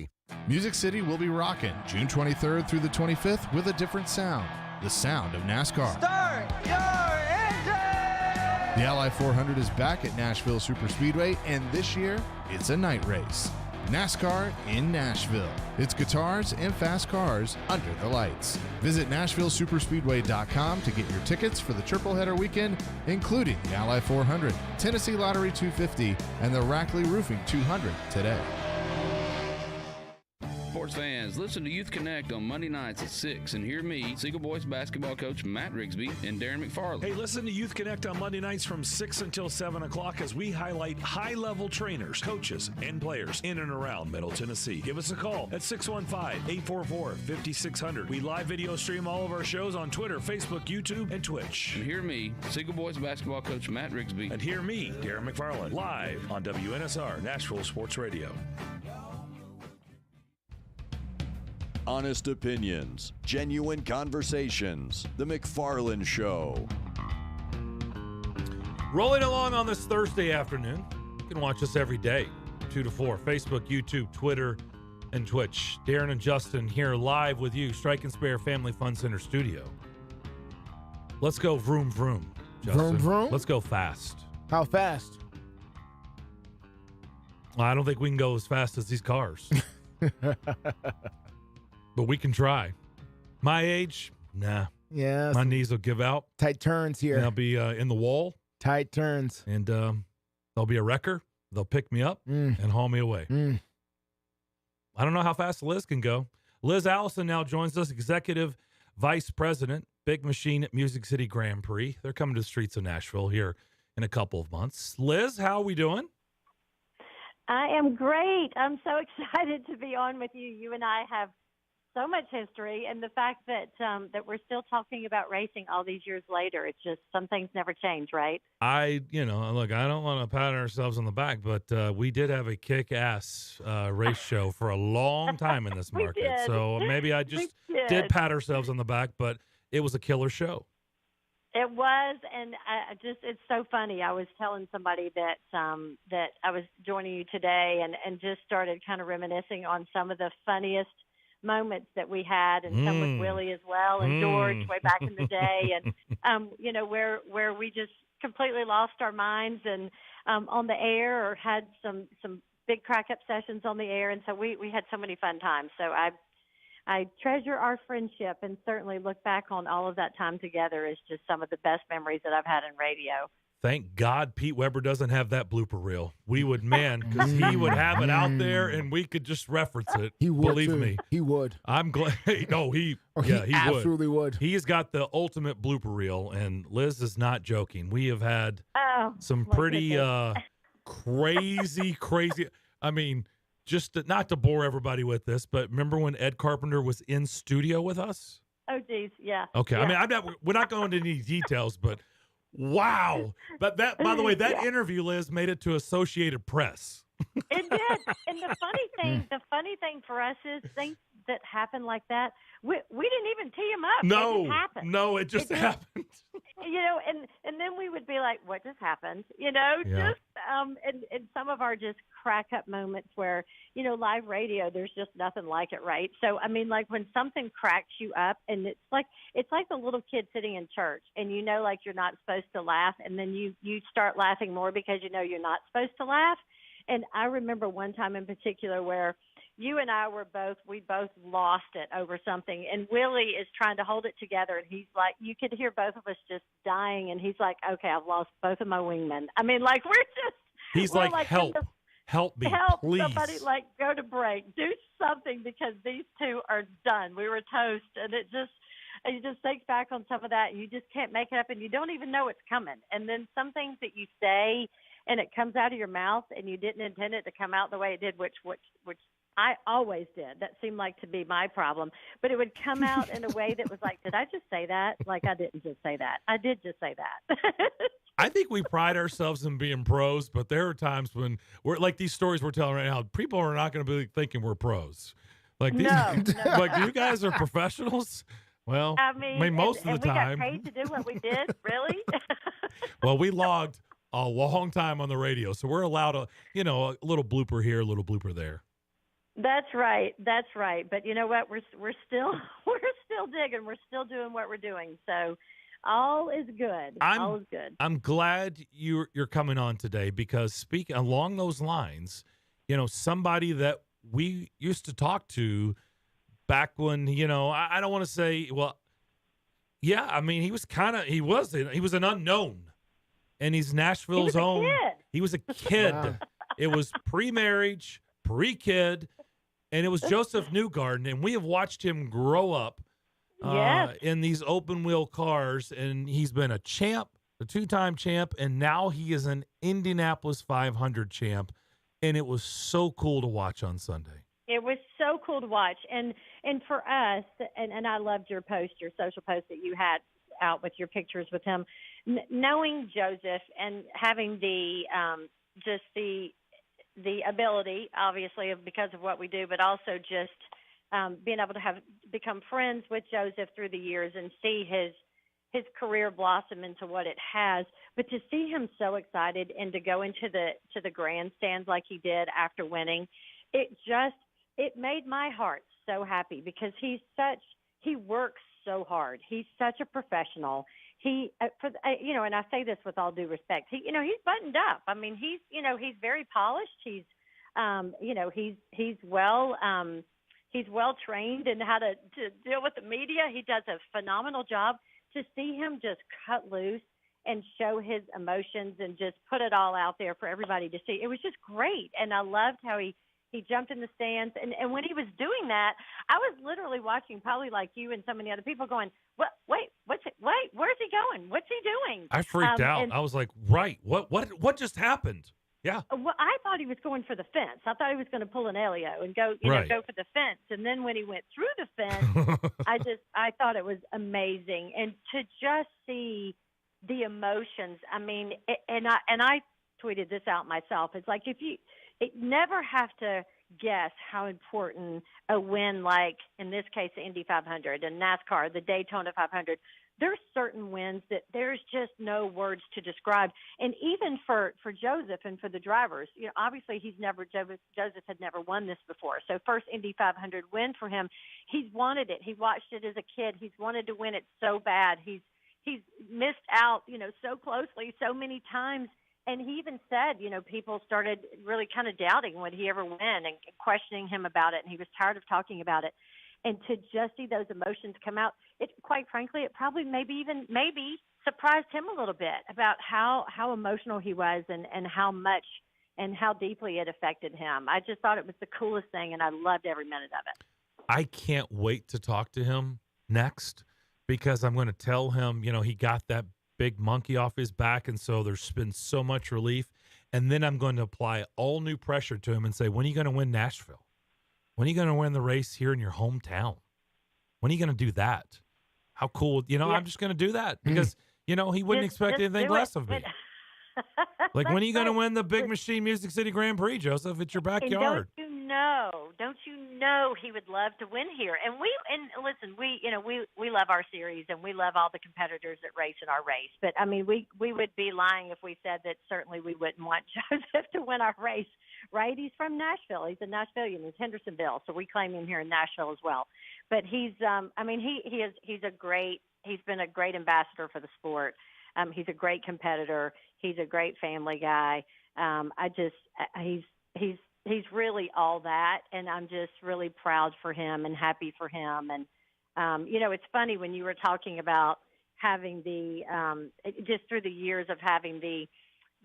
Music City will be rocking June 23rd through the 25th with a different sound. The sound of NASCAR.
Start your engine!
The Ally 400 is back at Nashville Superspeedway, and this year, it's a night race. NASCAR in Nashville. It's guitars and fast cars under the lights. Visit NashvilleSuperspeedway.com to get your tickets for the triple header weekend, including the Ally 400, Tennessee Lottery 250, and the Rackley Roofing 200 today.
Sports fans, listen to Youth Connect on Monday nights at 6 and hear me, Seagull Boys basketball coach Matt Rigsby and Darren Mcfarlands.
Hey, listen to Youth Connect on Monday nights from 6 until 7 o'clock as we highlight high-level trainers, coaches, and players in and around Middle Tennessee. Give us a call at 615-844-5600. We live video stream all of our shows on Twitter, Facebook, YouTube, and Twitch.
And hear me, Seagull Boys basketball coach Matt Rigsby.
And hear me, Darren McFarland, live on WNSR, Nashville Sports Radio.
Honest opinions, genuine conversations. The Mcfarlands Show.
Rolling along on this Thursday afternoon. You can watch us every day, 2 to 4, Facebook, YouTube, Twitter, and Twitch. Darren and Justin here live with you, Strike and Spare Family Fun Center studio. Let's go vroom, vroom, Justin.
Vroom, vroom?
Let's go fast.
How fast?
Well, I don't think we can go as fast as these cars. But we can try. My age, nah.
Yeah.
My knees will give out.
Tight turns here.
And I'll be in the wall.
Tight turns.
And there'll be a wrecker. They'll pick me up and haul me away. I don't know how fast Liz can go. Liz Allison now joins us, Executive Vice President, Big Machine at Music City Grand Prix. They're coming to the streets of Nashville here in a couple of months. Liz, how are we doing?
I am great. I'm so excited to be on with you. You and I have so much history, and the fact that that we're still talking about racing all these years later, it's just some things never change, right?
Look, I don't want to pat ourselves on the back, but we did have a kick-ass race show for a long time in this market.
did.
So maybe I just did pat ourselves on the back, but it was a killer show.
It was, and it's so funny. I was telling somebody that that I was joining you today, and just started kind of reminiscing on some of the funniest moments that we had, and some with Willie as well, and George way back in the day, and where we just completely lost our minds and on the air, or had some big crack up sessions on the air, and so we had so many fun times. So I treasure our friendship, and certainly look back on all of that time together as just some of the best memories that I've had in radio.
Thank God Pete Weber doesn't have that blooper reel. We would, because he would have it out there, and we could just reference it.
He would,
believe
too.
me.
He would.
I'm glad. No, he
absolutely would.
He's got the ultimate blooper reel, and Liz is not joking. We have had some
my
pretty
goodness.
crazy. I mean, not to bore everybody with this, but remember when Ed Carpenter was in studio with us?
Oh, geez, yeah.
Okay,
Yeah.
I mean, we're not going into any details, but wow. But that, by the way, that interview, Liz, made it to Associated Press.
It did. And the funny thing for us is things that happen like that, we didn't even tee them up. It just happened.
No, it just happened.
And then we would be like, what just happened? Just and some of our just crack up moments where, live radio, there's just nothing like it, right? So I mean, like when something cracks you up, and it's like the little kid sitting in church, and like you're not supposed to laugh, and then you start laughing more because you're not supposed to laugh. And I remember one time in particular where you and I we both lost it over something, and Willie is trying to hold it together, and he's like, you could hear both of us just dying, and he's like, okay, I've lost both of my wingmen. I mean, like
He's like, help me, please.
Somebody, go to break, do something, because these two are done. We were toast, and you just think back on some of that, and you just can't make it up, and you don't even know it's coming. And then some things that you say, and it comes out of your mouth, and you didn't intend it to come out the way it did, which I always did. That seemed like to be my problem. But it would come out in a way that was like, did I just say that? Like, I didn't just say that. I did just say that.
I think we pride ourselves in being pros, but there are times when we're like these stories we're telling right now, people are not going to be thinking we're pros. Like these, like you guys are professionals. Well, I mean most of the time.
We got paid to do what we did, really?
Well, we logged a long time on the radio, so we're allowed a little blooper here, a little blooper there.
That's right. But you know what? We're still digging. We're still doing what we're doing. So all is good. All is good.
I'm glad you're coming on today, because speaking along those lines, somebody that we used to talk to back when, I don't want to say, well, yeah, I mean, he was an unknown, and he's Nashville's own. He was a kid.
Wow.
It was pre-marriage, pre-kid, and it was Joseph Newgarden, and we have watched him grow up in these open wheel cars, and he's been a champ, a two-time champ, and now he is an Indianapolis 500 champ, and it was so cool to watch on Sunday.
It was so cool to watch, and for us, and I loved your social post that you had out with your pictures with him, knowing Joseph and having the ability, obviously, because of what we do, but also just being able to become friends with Joseph through the years and see his career blossom into what it has. But to see him so excited and to go into the grandstands like he did after winning, it made my heart so happy, because he works so hard. He's such a professional. And I say this with all due respect. He's buttoned up. I mean, he's very polished. He's well trained in how to deal with the media. He does a phenomenal job. To see him just cut loose and show his emotions and just put it all out there for everybody to see, it was just great. And I loved how he jumped in the stands. And when he was doing that, I was literally watching, probably like you and so many other people, going, wait, where's he going? What's he doing?
I freaked out. I was like, right, what just happened? Yeah.
Well, I thought he was going for the fence. I thought he was going to pull an Elio and go for the fence. And then when he went through the fence, I thought it was amazing. And to just see the emotions, I mean, and I tweeted this out myself. It's like it never have to guess how important a win, like in this case the Indy 500 and NASCAR, the Daytona 500, there's certain wins that there's just no words to describe. And even for Joseph and for the drivers, obviously Joseph had never won this before. So first Indy 500 win for him. He's wanted it. He watched it as a kid. He's wanted to win it so bad. He's missed out, so closely so many times. And he even said, people started really kind of doubting would he ever win and questioning him about it. And he was tired of talking about it. And to just see those emotions come out, quite frankly, it probably maybe surprised him a little bit about how emotional he was and how much and how deeply it affected him. I just thought it was the coolest thing, and I loved every minute of it.
I can't wait to talk to him next because I'm going to tell him, he got that big monkey off his back, and so there's been so much relief. And then I'm going to apply all new pressure to him and say, when are you going to win Nashville? When are you going to win the race here in your hometown? When are you going to do that? How cool, I'm just going to do that because, he wouldn't expect anything less of me. Like, when are you going to win the Big Machine Music City Grand Prix, Joseph? It's your backyard.
Don't you know he would love to win here? And listen, we love our series and we love all the competitors that race in our race. But I mean, we would be lying if we said that certainly we wouldn't want Joseph to win our race, right? He's from Nashville. He's a Nashvilleian. He's Hendersonville, so we claim him here in Nashville as well. But he's been a great ambassador for the sport. He's a great competitor. He's a great family guy. He's really all that, and I'm just really proud for him and happy for him. And it's funny when you were talking about having just through the years of having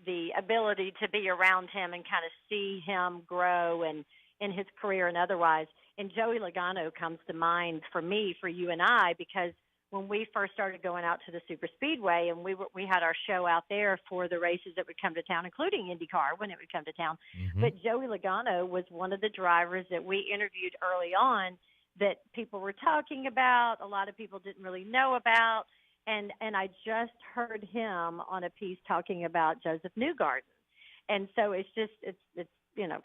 the ability to be around him and kind of see him grow and in his career and otherwise. And Joey Logano comes to mind for me, for you and I, because when we first started going out to the super speedway and we had our show out there for the races that would come to town, including IndyCar when it would come to town. Mm-hmm. But Joey Logano was one of the drivers that we interviewed early on that people were talking about. A lot of people didn't really know about. And I just heard him on a piece talking about Joseph Newgarden. And so it's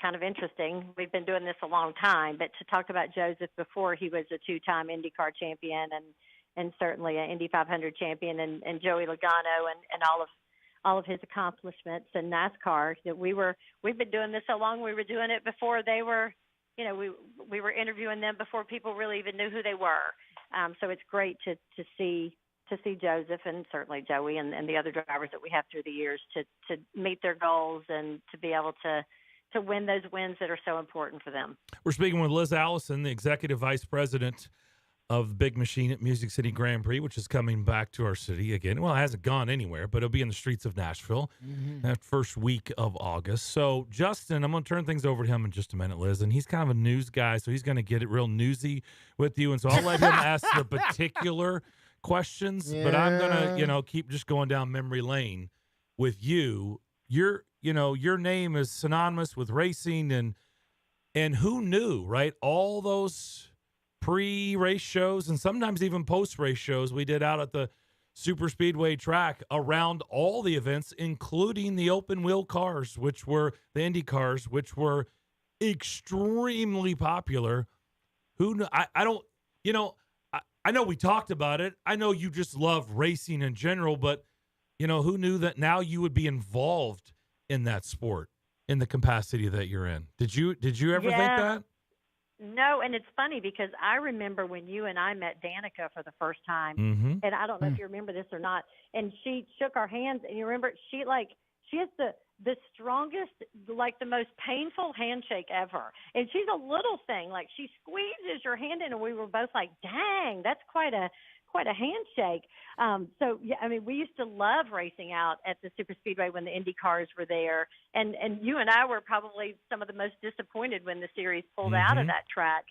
kind of interesting. We've been doing this a long time, but to talk about Joseph before he was a two-time IndyCar champion and certainly an Indy 500 champion, and Joey Logano and all of his accomplishments in NASCAR. That we've been doing this so long. We were doing it before they were, we were interviewing them before people really even knew who they were. So it's great to see Joseph and certainly Joey and the other drivers that we have through the years to meet their goals and to be able to win those wins that are so important for them.
We're speaking with Liz Allison, the Executive Vice President of the Big Machine at Music City Grand Prix, which is coming back to our city again. Well, it hasn't gone anywhere, but it'll be in the streets of Nashville that first week of August. So, Justin, I'm going to turn things over to him in just a minute, Liz, and he's kind of a news guy, so he's going to get it real newsy with you, and so I'll let him ask the particular questions, but I'm going to, keep just going down memory lane with you. Your name is synonymous with racing, and who knew, right? All those pre-race shows and sometimes even post-race shows we did out at the super speedway track around all the events, including the open wheel cars, which were the Indy cars, which were extremely popular. Who knew? I know we talked about it. I know you just love racing in general, but who knew that now you would be involved in that sport in the capacity that you're in? Did you ever think that?
No, and it's funny because I remember when you and I met Danica for the first time, and I don't know if you remember this or not, and she shook our hands, and you remember she has the strongest, like the most painful handshake ever. And she's a little thing, like she squeezes your hand in, and we were both like, dang, that's quite a handshake. So, yeah, I mean, we used to love racing out at the super speedway when the Indy cars were there. And you and I were probably some of the most disappointed when the series pulled out of that track.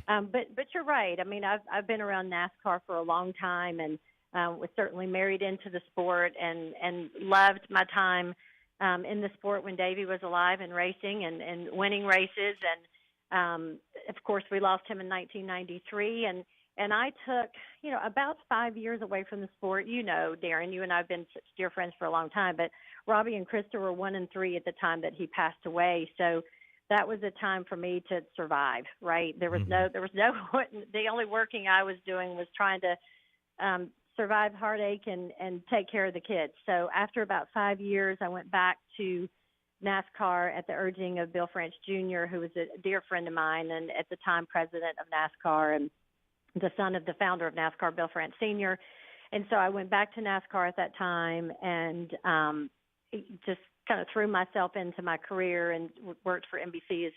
But you're right. I mean, I've been around NASCAR for a long time and was certainly married into the sport and loved my time in the sport when Davey was alive and racing and winning races. And, of course, we lost him in 1993. And I took, about 5 years away from the sport. Darren, you and I have been such dear friends for a long time, but Robbie and Krista were 1 and 3 at the time that he passed away. So that was a time for me to survive, right? There was the only working I was doing was trying to survive heartache and take care of the kids. So after about 5 years, I went back to NASCAR at the urging of Bill France Jr., who was a dear friend of mine and at the time president of NASCAR and the son of the founder of NASCAR, Bill France Sr. And so I went back to NASCAR at that time and just kind of threw myself into my career and worked for NBC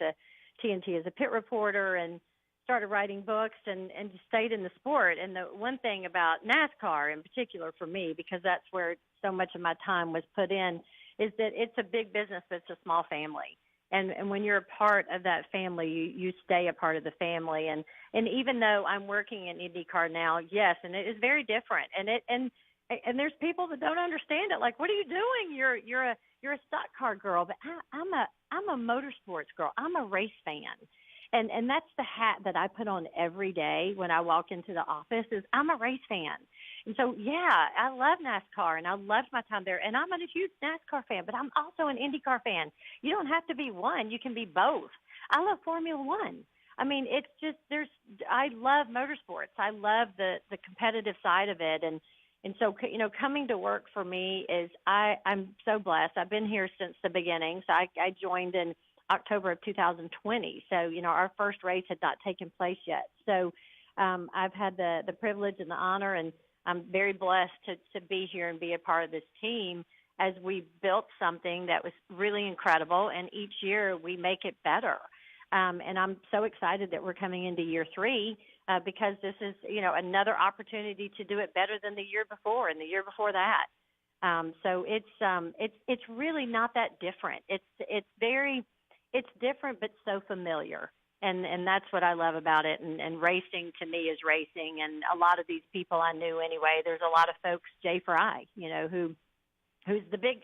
TNT as a pit reporter and started writing books and just stayed in the sport. And the one thing about NASCAR in particular for me, because that's where so much of my time was put in, is that it's a big business, but it's a small family. And when you're a part of that family, you stay a part of the family. And even though I'm working in IndyCar now, yes, and it is very different. And there's people that don't understand it. Like, what are you doing? You're a stock car girl, but I'm a motorsports girl. I'm a race fan. And that's the hat that I put on every day when I walk into the office is I'm a race fan. And so, yeah, I love NASCAR, and I loved my time there. And I'm a huge NASCAR fan, but I'm also an IndyCar fan. You don't have to be one. You can be both. I love Formula One. I mean, it's just I love motorsports. I love the competitive side of it. And so, coming to work for me is I'm so blessed. I've been here since the beginning. So I joined in October of 2020. So, our first race had not taken place yet. So I've had the privilege and the honor, and I'm very blessed to be here and be a part of this team as we built something that was really incredible. And each year we make it better. And I'm so excited that we're coming into year 3 because this is, another opportunity to do it better than the year before and the year before that. So it's really not that different. It's different, but so familiar. And that's what I love about it. And racing to me is racing. And a lot of these people I knew anyway. There's a lot of folks, Jay Fry, he's the big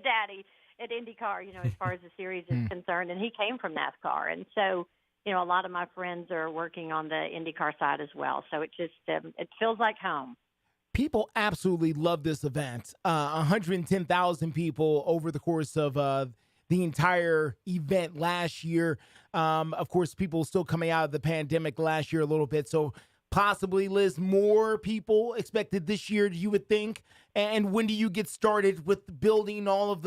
daddy at IndyCar, as far as the series is concerned. And he came from NASCAR. And so, a lot of my friends are working on the IndyCar side as well. So it just, it feels like home.
People absolutely love this event. 110,000 people over the course of the entire event last year. Of course, people still coming out of the pandemic last year a little bit. So possibly, Liz, more people expected this year, you would think. And when do you get started with building all of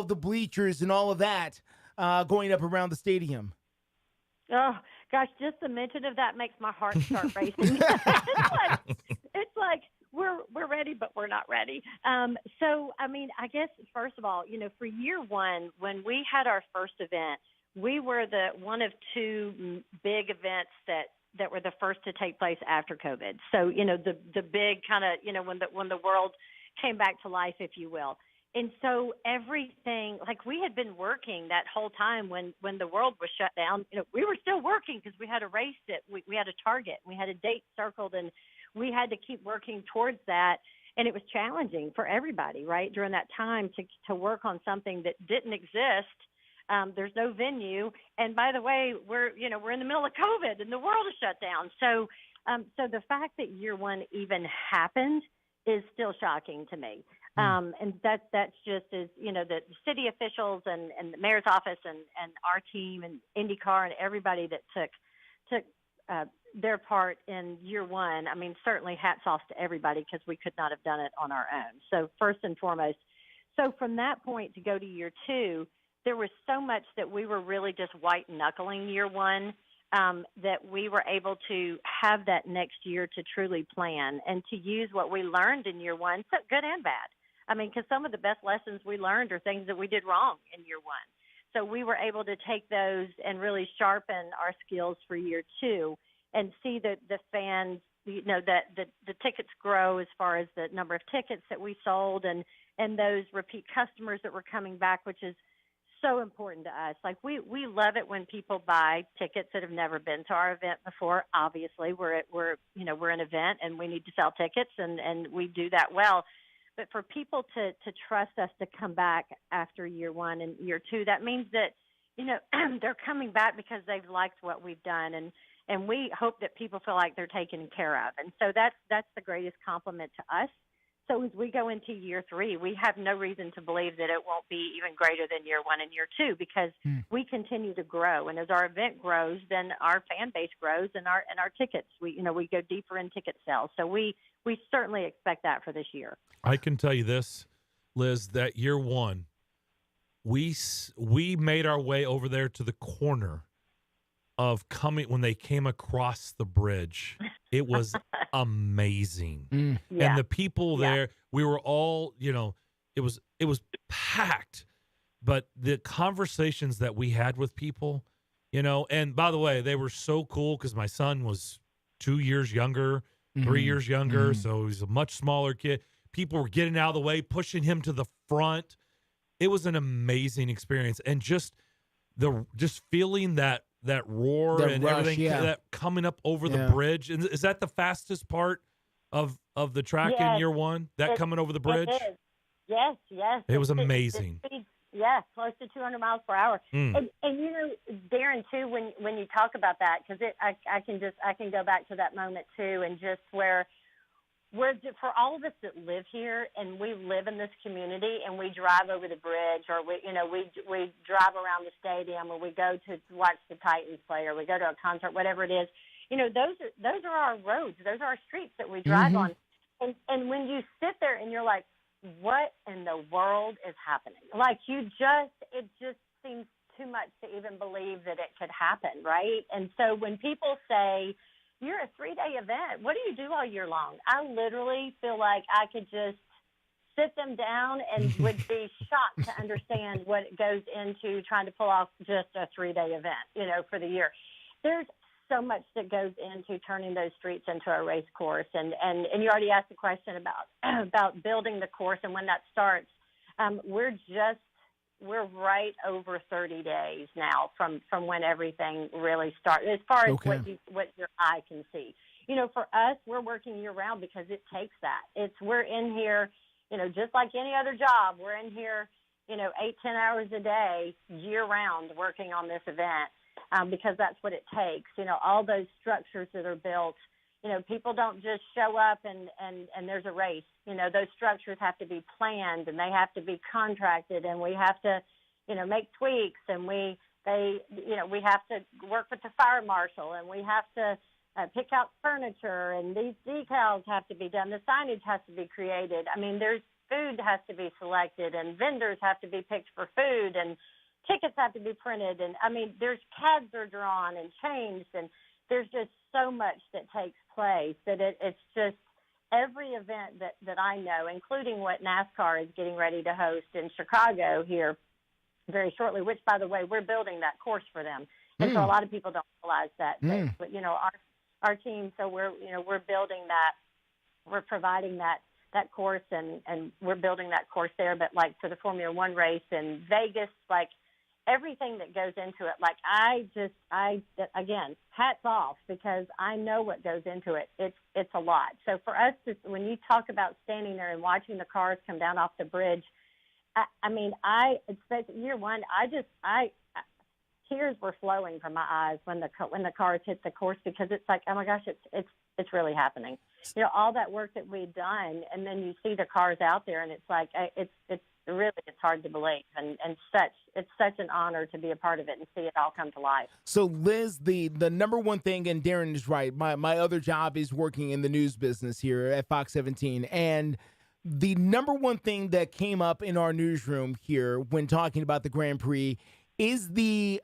the bleachers and all of that going up around the stadium?
Oh, gosh, just the mention of that makes my heart start racing. It's like we're ready, but we're not ready. So, I mean, I guess, first of all, for year 1, when we had our first event, we were one of 2 big events that were the first to take place after COVID. So, the big kind of, when the world came back to life, if you will. And so everything, like we had been working that whole time when the world was shut down, we were still working because we had a race that we had a target, we had a date circled, and we had to keep working towards that. And it was challenging for everybody, right, during that time to work on something that didn't exist. There's no venue. And by the way, we're in the middle of COVID and the world is shut down. So the fact that year 1 even happened is still shocking to me. And that's just as, the city officials and the mayor's office and our team and IndyCar and everybody that took their part in year 1. I mean, certainly hats off to everybody because we could not have done it on our own. So first and foremost, so from that point to go to year 2, there was so much that we were really just white knuckling year 1 that we were able to have that next year to truly plan and to use what we learned in year 1, so good and bad. I mean, because some of the best lessons we learned are things that we did wrong in year 1. So we were able to take those and really sharpen our skills for year 2 and see the fans, that the tickets grow as far as the number of tickets that we sold and those repeat customers that were coming back, which is so important to us. Like we love it when people buy tickets that have never been to our event before. Obviously, we're an event and we need to sell tickets and we do that well. But for people to trust us to come back after year 1 and year 2, that means that, they're coming back because they've liked what we've done. And we hope that people feel like they're taken care of. And so that's the greatest compliment to us So as we go into year 3, we have no reason to believe that it won't be even greater than year 1 and year 2 because we continue to grow. And as our event grows, then our fan base grows and our tickets, we go deeper in ticket sales. So we certainly expect that for this year.
I can tell you this, Liz, that year 1, we made our way over there to the corner of when they came across the bridge. It was amazing.
Yeah.
And the people there, we were all, it was packed, but the conversations that we had with people, and by the way, they were so cool because my son was 2 years younger, 3 years younger. So he was a much smaller kid. People were getting out of the way, pushing him to the front. It was an amazing experience. And just feeling that roar
That
and
rush,
everything that coming up over the bridge. Is that the fastest part of the track in year 1? That coming over the bridge?
It is. Yes.
It was amazing.
Yes, close to 200 miles per hour. And Darren, too, when you talk about that, because I can go back to that moment too, and just where for all of us that live here and we live in this community and we drive over the bridge, or we drive around the stadium, or we go to watch the Titans play, or we go to a concert, whatever it is, those are our roads, those are our streets that we drive on. And when you sit there and you're like, what in the world is happening? Like it just seems too much to even believe that it could happen, right? And so when people say, you're a 3-day event, what do you do all year long? I literally feel like I could just sit them down and would be shocked to understand what goes into trying to pull off just a 3-day event, for the year. There's so much that goes into turning those streets into a race course. And you already asked the question about building the course and when that starts. We're right over 30 days now from when everything really starts, as far as what your eye can see. For us, we're working year round because it takes that. We're in here, just like any other job, we're in here, 8-10 hours a day, year round, working on this event. Because that's what it takes. All those structures that are built, people don't just show up and there's a race. Those structures have to be planned and they have to be contracted, and we have to, make tweaks, and we have to work with the fire marshal, and we have to pick out furniture, and these decals have to be done. The signage has to be created. I mean, there's food has to be selected, and vendors have to be picked for food, and tickets have to be printed, and there's CADs are drawn and changed, and there's just so much that takes place that it's just every event that I know, including what NASCAR is getting ready to host in Chicago here very shortly, which, by the way, we're building that course for them. And so a lot of people don't realize that. But our team, so we're building that, we're providing that course, and we're building that course there. But like for the Formula One race in Vegas, like everything that goes into it, like again, hats off, because I know what goes into it. It's a lot. So for us, when you talk about standing there and watching the cars come down off the bridge, especially year one, tears were flowing from my eyes when the cars hit the course, because it's like, oh my gosh, it's really happening. All that work that we've done, and then you see the cars out there, and it's like it's hard to believe, and it's such an honor to be a part of it and see it all come to life.
So Liz, the number one thing, and Darren is right, my other job is working in the news business here at Fox 17, and the number one thing that came up in our newsroom here when talking about the Grand Prix is the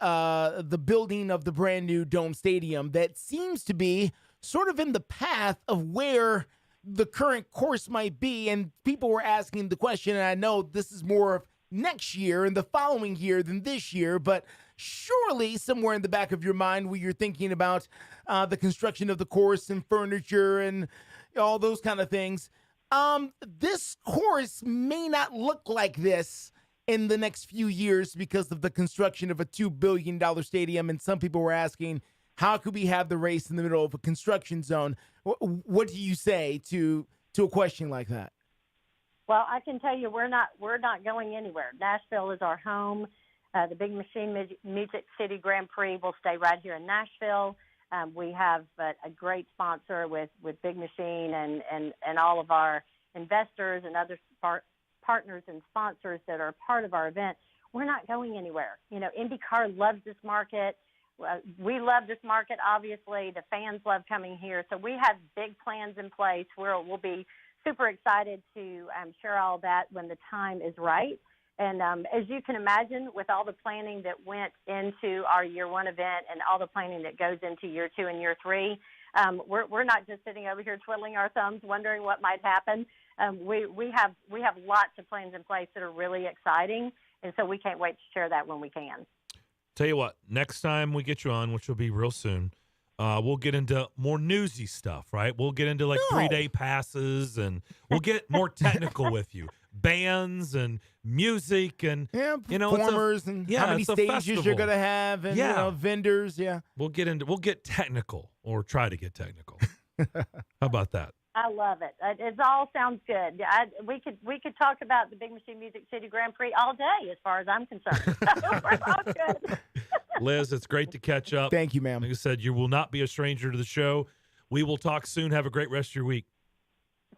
building of the brand new Dome Stadium that seems to be sort of in the path of where the current course might be. And people were asking the question, and I know this is more of next year and the following year than this year, but surely somewhere in the back of your mind where you're thinking about the construction of the course and furniture and all those kind of things, this course may not look like this in the next few years because of the construction of a $2 billion stadium. And some people were asking, how could we have the race in the middle of a construction zone? What do you say to a question like that?
Well, I can tell you we're not going anywhere. Nashville is our home. The Big Machine Music City Grand Prix will stay right here in Nashville. We have a great sponsor with Big Machine and all of our investors and other partners and sponsors that are part of our event, we're not going anywhere. IndyCar loves this market. We love this market, obviously. The fans love coming here. So we have big plans in place where we'll be super excited to share all that when the time is right. And as you can imagine, with all the planning that went into our year one event and all the planning that goes into year 2 and year 3, we're not just sitting over here twiddling our thumbs wondering what might happen. We have lots of plans in place that are really exciting, and so we can't wait to share that when we can.
Tell you what, next time we get you on, which will be real soon, we'll get into more newsy stuff, right? We'll get into 3-day passes, and we'll get more technical with you. Bands and music and
performers and how many stages you're gonna have and vendors.
We'll get technical, or try to get technical. How about that?
I love it. It all sounds good. We could talk about the Big Machine Music City Grand Prix all day, as far as I'm concerned. We're all good.
Liz, it's great to catch up.
Thank you, ma'am.
Like I said, you will not be a stranger to the show. We will talk soon. Have a great rest of your week.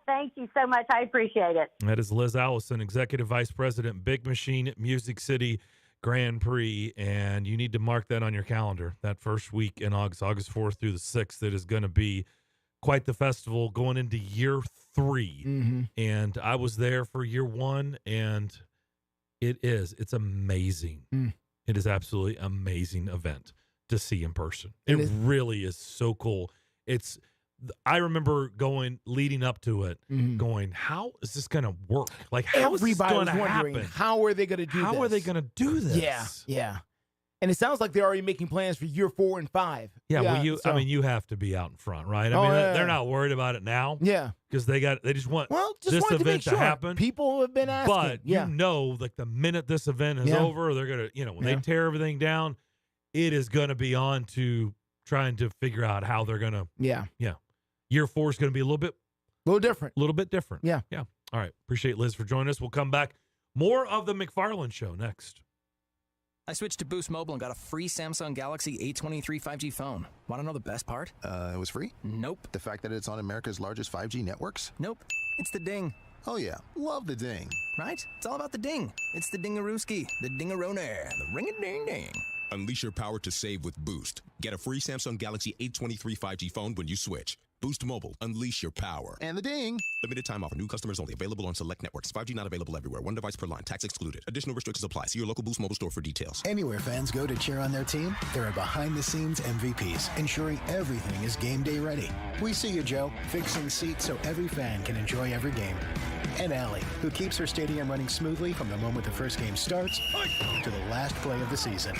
Thank you so much. I appreciate it.
That is Liz Allison, Executive Vice President, Big Machine Music City Grand Prix, and you need to mark that on your calendar. That first week in August 4th through the 6th, it is going to be quite the festival going into year 3.
Mm-hmm.
And I was there for year 1, and it's amazing. It is absolutely amazing event to see in person. It really is so cool. I remember leading up to it, going, how is this going to work? Like, how
everybody
is this going
was
to
wondering,
happen?
how are they going to do this?
How are they going to do this?
Yeah. And it sounds like they're already making plans for year 4 and 5.
Well, you have to be out in front, right? They're not worried about it now.
Yeah.
Because they just want this
wanted
event
to
happen.
People have been asking.
But like the minute this event is over, they're going to, when they tear everything down, it is going to be on to trying to figure out how they're going to.
Yeah.
Year 4 is going to be a little bit different.
Yeah.
All right. Appreciate Liz for joining us. We'll come back. More of the Mcfarlands Show next.
I switched to Boost Mobile and got a free Samsung Galaxy A23 5G phone. Want to know the best part?
It was free?
Nope.
The fact that it's on America's largest 5G networks?
Nope. It's the ding.
Oh, yeah. Love the ding.
Right? It's all about the ding. It's the dingarooski, the dingaroner, the ring-a-ding-ding.
Unleash your power to save with Boost. Get a free Samsung Galaxy A23 5G phone when you switch. Boost Mobile. Unleash your power.
And the ding.
Limited time offer. New customers only. Available on select networks. 5G not available everywhere. One device per line. Tax excluded. Additional restrictions apply. See your local Boost Mobile store for details.
Anywhere fans go to cheer on their team, there are behind-the-scenes MVPs, ensuring everything is game day ready. We see you, Joe, fixing seats so every fan can enjoy every game. And Allie, who keeps her stadium running smoothly from the moment the first game starts to the last play of the season.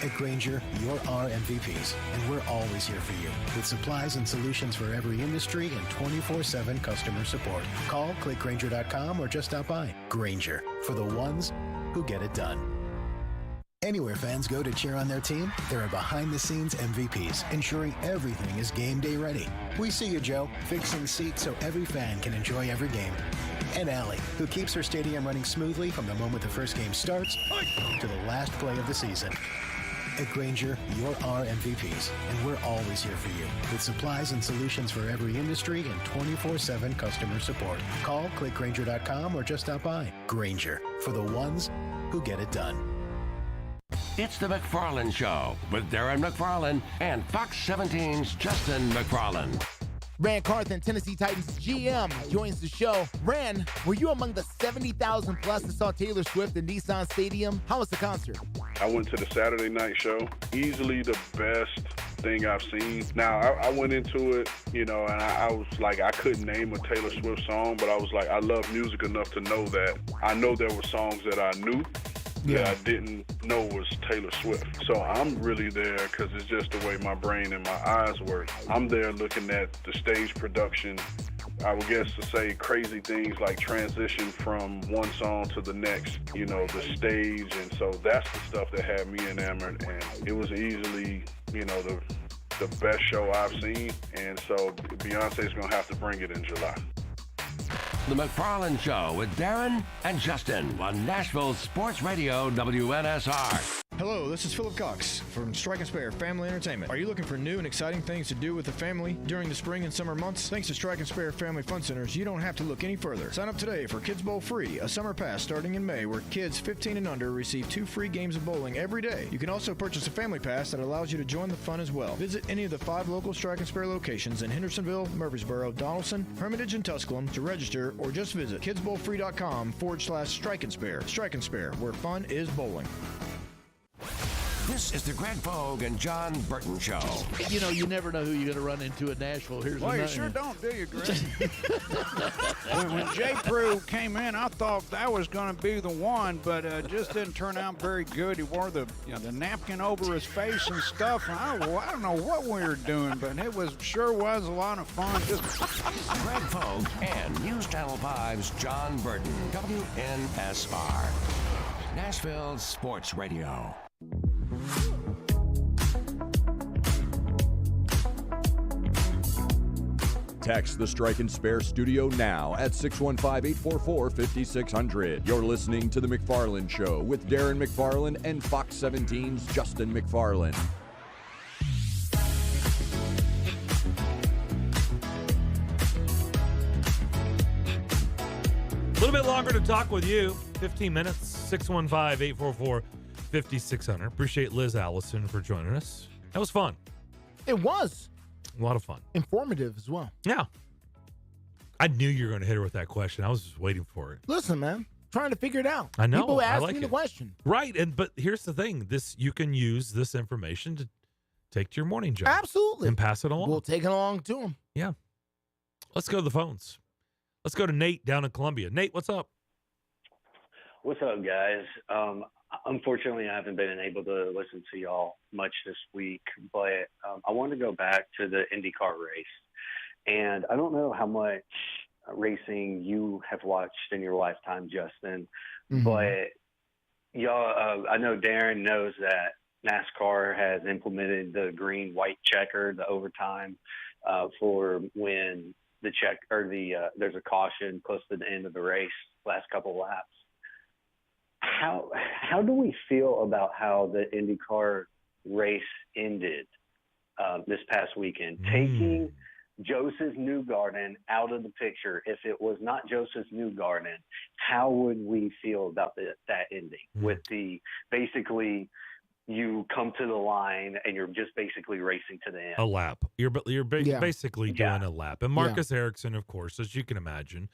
At Grainger, you're our MVPs, and we're always here for you with supplies and solutions for every industry and 24/7 customer support. Call, click Grainger.com, or just stop by. Grainger, for the ones who get it done. Anywhere fans go to cheer on their team, there are behind-the-scenes MVPs, ensuring everything is game day ready. We see you, Joe, fixing seats so every fan can enjoy every game. And Allie, who keeps her stadium running smoothly from the moment the first game starts to the last play of the season. At Grainger, you're our MVPs, and we're always here for you with supplies and solutions for every industry and 24/7 customer support. Call, click Grainger.com, or just stop by. Grainger, for the ones who get it done.
It's the Mcfarlands Show with Darren Mcfarland and Fox 17's Justin McFarland.
Rand Carthen, Tennessee Titans GM, joins the show. Rand, were you among the 70,000 plus that saw Taylor Swift at Nissan Stadium? How was the concert?
I went to the Saturday night show. Easily the best thing I've seen. Now, I went into it, and I was like, I couldn't name a Taylor Swift song, but I was like, I love music enough to know that I know there were songs that I knew that I didn't know was Taylor Swift. So I'm really there because it's just the way my brain and my eyes work. I'm there looking at the stage production. I would guess to say crazy things like transition from one song to the next, the stage. And so that's the stuff that had me enamored. And it was easily, the best show I've seen. And so Beyonce's going to have to bring it in July.
The Mcfarlands Show with Darren and Justin on Nashville Sports Radio WNSR.
Hello, this is Philip Cox from Strike and Spare Family Entertainment. Are you looking for new and exciting things to do with the family during the spring and summer months? Thanks to Strike and Spare Family Fun Centers, you don't have to look any further. Sign up today for Kids Bowl Free, a summer pass starting in May where kids 15 and under receive 2 free games of bowling every day. You can also purchase a family pass that allows you to join the fun as well. Visit any of the 5 local Strike and Spare locations in Hendersonville, Murfreesboro, Donaldson, Hermitage, and Tusculum to register, or just visit kidsbowlfree.com/Strike and Spare. Strike and Spare, where fun is bowling.
This is the Greg Vogue and John Burton Show.
You know, you never know who you're going to run into at Nashville. Here's
Well, you sure don't, do you, Greg? when J. Prue came in, I thought that was going to be the one, but just didn't turn out very good. He wore the napkin over his face and stuff. And I don't know what we were doing, but it sure was a lot of fun.
Greg Vogue and News Channel 5's John Burton, WNSR, Nashville Sports Radio.
Text the Strike and Spare studio now at 615-844-5600. You're listening to The Mcfarlands Show with Darren McFarland and Fox 17's Justin McFarland.
A little bit longer to talk with you. 15 minutes, 615-844-5600. Appreciate Liz Allison for joining us. That was fun.
It was.
A lot of fun.
Informative as well.
Yeah. I knew you were going to hit her with that question. I was just waiting for it.
Listen, man. Trying to figure it out.
I know.
People ask
like
me the question.
Right. But here's the thing. You can use this information to take to your morning job.
Absolutely.
And pass it along.
We'll take it along to them.
Yeah. Let's go to the phones. Let's go to Nate down in Columbia. Nate, what's up?
What's up, guys? Unfortunately, I haven't been able to listen to y'all much this week, but I wanted to go back to the IndyCar race. And I don't know how much racing you have watched in your lifetime, Justin, but y'all, I know Darren knows that NASCAR has implemented the green-white checker, the overtime, for when there's a caution close to the end of the race, last couple laps. How do we feel about how the IndyCar race ended this past weekend? Taking Joseph Newgarden out of the picture. If it was not Joseph Newgarden, how would we feel about that ending? With basically you come to the line and you're just basically racing to the end.
A lap. You're basically doing a lap. And Marcus Ericsson, of course, as you can imagine,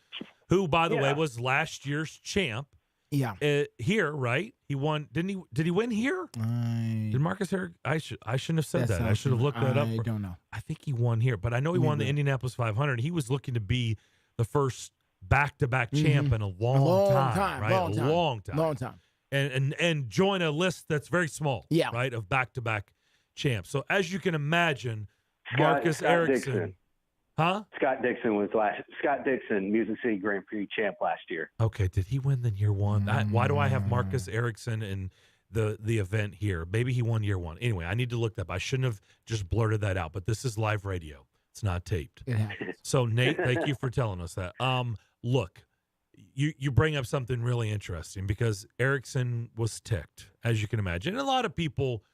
who, by the way, was last year's champ.
Yeah.
Here, right? He won. Didn't he? Did he win here? Did Marcus Eric? I shouldn't have said that. I should have looked that up.
I don't know.
I think he won here, but I know he won the Indianapolis 500. He was looking to be the first back-to-back champ in a long time, right? Long time. And join a list that's very small, right, of back-to-back champs. So as you can imagine, Marcus Ericsson.
Dixon.
Huh?
Scott Dixon, Music City Grand Prix champ last year.
Okay, did he win then year one? Why do I have Marcus Ericsson in the event here? Maybe he won year one. Anyway, I need to look that up. I shouldn't have just blurted that out, but this is live radio. It's not taped.
It happens.
So, Nate, thank you for telling us that. Look, you bring up something really interesting because Ericsson was ticked, as you can imagine. And a lot of people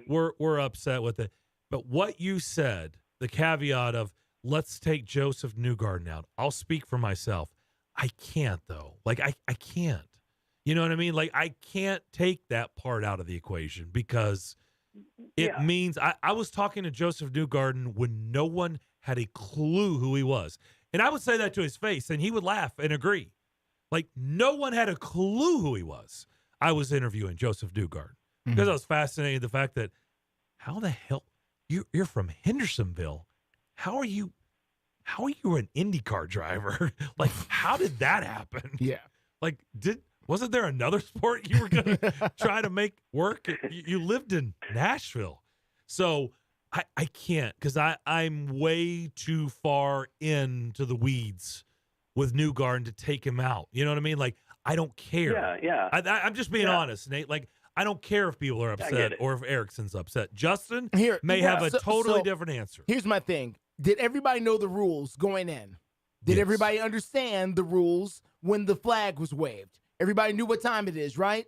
were upset with it. But what you said, the caveat of, let's take Joseph Newgarden out. I'll speak for myself. I can't, though. Like, I can't. You know what I mean? Like, I can't take that part out of the equation because it means I was talking to Joseph Newgarden when no one had a clue who he was. And I would say that to his face, and he would laugh and agree. Like, no one had a clue who he was. I was interviewing Joseph Newgarden because I was fascinated the fact that how the hell you're from Hendersonville. How are you an IndyCar driver? Like, how did that happen?
Yeah.
Like, wasn't there another sport you were going to try to make work? You lived in Nashville. So I can't because I'm way too far into the weeds with Newgarden to take him out. You know what I mean? Like, I don't care.
Yeah.
I'm just being honest, Nate. Like, I don't care if people are upset or if Ericsson's upset. Justin may have a totally different answer.
Here's my thing. Did everybody know the rules going in? Did everybody understand the rules when the flag was waved? Everybody knew what time it is, right?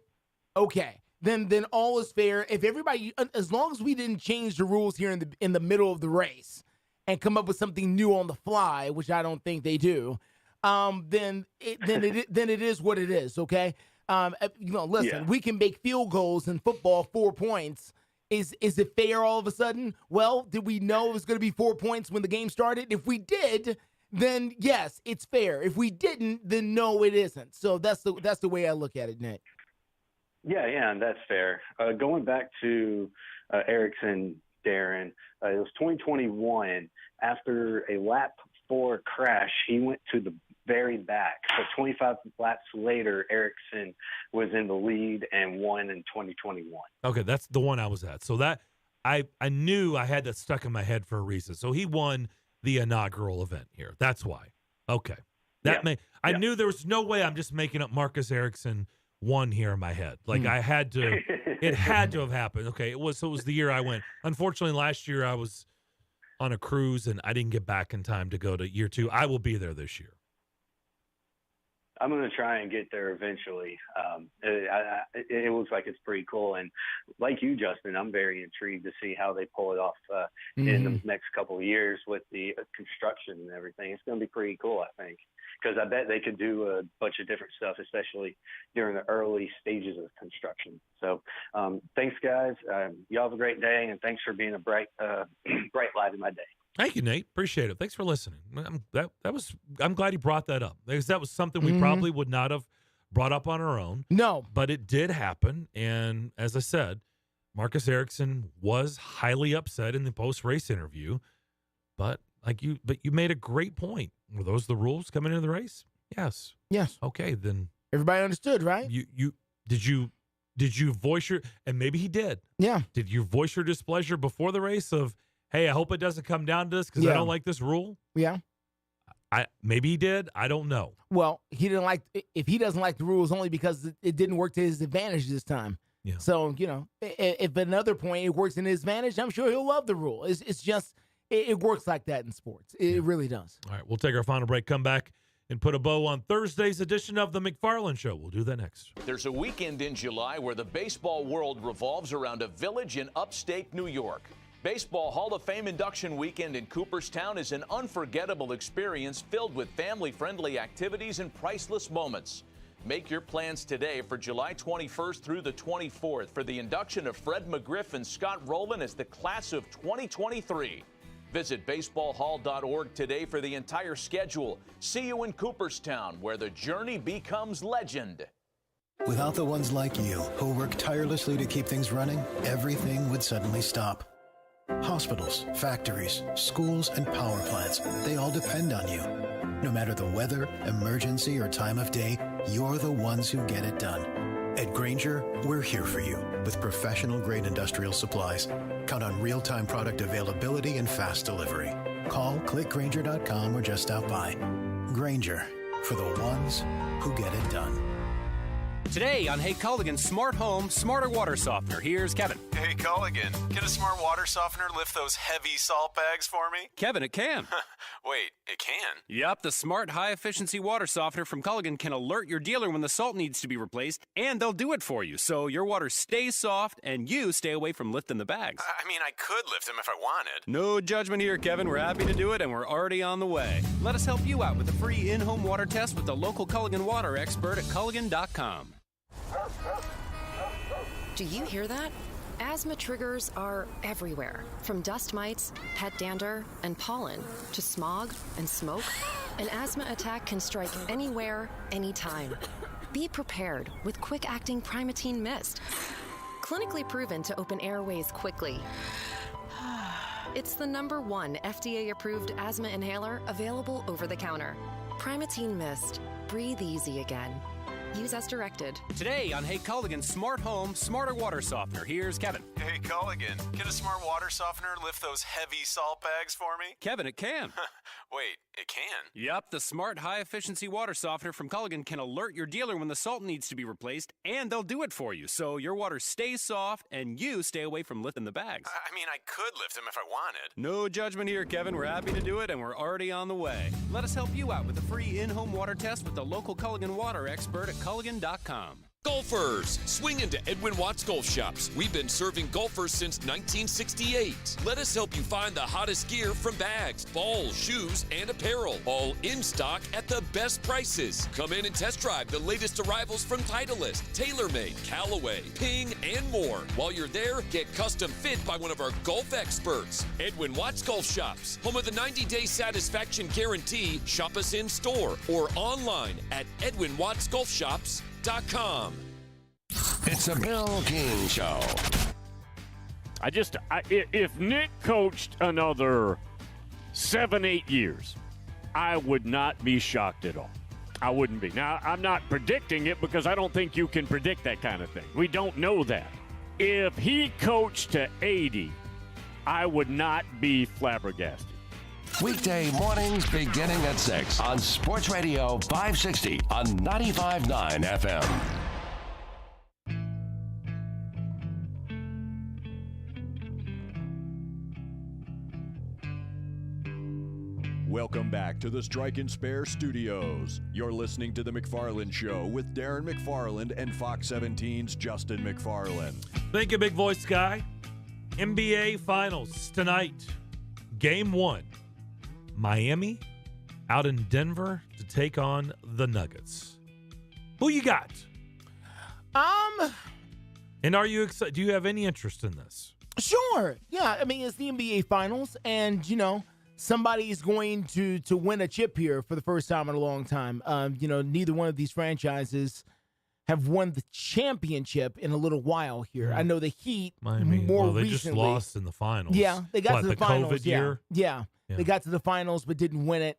Okay. then all is fair. If everybody, as long as we didn't change the rules here in the middle of the race and come up with something new on the fly, which I don't think they do, then it is what it is. Okay, listen, we can make field goals in football 4 points. Is it fair all of a sudden? Well, did we know it was going to be 4 points when the game started? If we did, then yes, it's fair. If we didn't, then no, it isn't. So that's the way I look at it, Nick.
Yeah, that's fair. Going back to Erickson, Darren, it was 2021. After a lap 4 crash, he went to the very back. So 25 laps later, Erickson was in the lead and won in 2021.
Okay, that's the one I was at. So that I knew I had that stuck in my head for a reason. So he won the inaugural event here. That's why. Okay. I knew there was no way I'm just making up Marcus Erickson won here in my head. Like I had to, it had to have happened. Okay. It was the year I went. Unfortunately, last year I was on a cruise and I didn't get back in time to go to year 2. I will be there this year.
I'm going to try and get there eventually. It looks like it's pretty cool. And like you, Justin, I'm very intrigued to see how they pull it off in the next couple of years with the construction and everything. It's going to be pretty cool, I think, because I bet they could do a bunch of different stuff, especially during the early stages of construction. So thanks, guys. Y'all have a great day, and thanks for being a bright light in my day.
Thank you, Nate. Appreciate it. Thanks for listening. I'm glad you brought that up, because that was something we probably would not have brought up on our own.
No.
But it did happen. And as I said, Marcus Erickson was highly upset in the post-race interview. But you made a great point. Were those the rules coming into the race? Yes.
Yes.
Okay, then
everybody understood, right?
Did you voice your, and maybe he did.
Yeah.
Did you voice your displeasure before the race of, hey, I hope it doesn't come down to this because I don't like this rule?
Yeah.
Maybe he did. I don't know.
Well, he didn't like, if he doesn't like the rules only because it didn't work to his advantage this time.
Yeah.
So, if at another point it works in his advantage, I'm sure he'll love the rule. It's just, it works like that in sports. It really does.
All right, we'll take our final break, come back, and put a bow on Thursday's edition of the Mcfarlands Show. We'll do that next.
There's a weekend in July where the baseball world revolves around a village in upstate New York. Baseball Hall of Fame induction weekend in Cooperstown is an unforgettable experience filled with family-friendly activities and priceless moments. Make your plans today for July 21st through the 24th for the induction of Fred McGriff and Scott Rowland as the class of 2023. Visit baseballhall.org today for the entire schedule. See you in Cooperstown, where the journey becomes legend.
Without the ones like you, who work tirelessly to keep things running, everything would suddenly stop. Hospitals, factories, schools, and power plants, they all depend on you. No matter the weather, emergency, or time of day, you're the ones who get it done. At Grainger, we're here for you with professional-grade industrial supplies. Count on real-time product availability and fast delivery. Call, click Grainger.com, or just stop by. Grainger, for the ones who get it done.
Today on Hey Culligan Smart Home, Smarter Water Softener. Here's Kevin.
Hey Culligan, can a smart water softener lift those heavy salt bags for me?
Kevin, it can.
Wait, it can?
Yup, the smart high-efficiency water softener from Culligan can alert your dealer when the salt needs to be replaced, and they'll do it for you, so your water stays soft and you stay away from lifting the bags.
I mean, I could lift them if I wanted.
No judgment here, Kevin. We're happy to do it, and we're already on the way. Let us help you out with a free in-home water test with the local Culligan water expert at Culligan.com.
Do you hear that? Asthma triggers are everywhere, from dust mites, pet dander, and pollen, to smog and smoke. An asthma attack can strike anywhere, anytime. Be prepared with quick-acting Primatene Mist. Clinically proven to open airways quickly. It's the #1 FDA-approved asthma inhaler available over the counter. Primatene Mist. Breathe easy again. Use as directed.
Today on Hey Culligan Smart Home, Smarter Water Softener. Here's Kevin.
Hey Culligan, can a smart water softener lift those heavy salt bags for me?
Kevin, it can.
Wait, it can?
Yup, the smart high-efficiency water softener from Culligan can alert your dealer when the salt needs to be replaced, and they'll do it for you, so your water stays soft and you stay away from lifting the bags.
I mean, I could lift them if I wanted.
No judgment here, Kevin. We're happy to do it, and we're already on the way. Let us help you out with a free in-home water test with the local Culligan water expert at Culligan.com.
Golfers, swing into Edwin Watts Golf Shops. We've been serving golfers since 1968. Let us help you find the hottest gear from bags, balls, shoes, and apparel. All in stock at the best prices. Come in and test drive the latest arrivals from Titleist, TaylorMade, Callaway, Ping, and more. While you're there, get custom fit by one of our golf experts. Edwin Watts Golf Shops, home of the 90-day satisfaction guarantee. Shop us in store or online at EdwinWattsGolfShops.com.
It's a Bill King Show.
If Nick coached another 7-8 years, I would not be shocked at all. I wouldn't be. Now, I'm not predicting it because I don't think you can predict that kind of thing. We don't know that. If he coached to 80, I would not be flabbergasted.
Weekday mornings beginning at 6 on Sports Radio 560 on 95.9 FM.
Welcome back to the Strike and Spare Studios. You're listening to the Mcfarlands Show with Darren McFarland and Fox 17's Justin McFarland.
Thank you, big voice guy. NBA Finals tonight. Game 1. Miami out in Denver to take on the Nuggets. Who you got? And are you excited? Do you have any interest in this?
Sure. Yeah. I mean, it's the NBA Finals, and somebody's going to win a chip here for the first time in a long time. Neither one of these franchises have won the championship in a little while here. I know the Heat
Miami,
more
they
recently
just lost in the finals.
Yeah, they got to the finals.
COVID year?
Yeah. They got to the finals but didn't win it.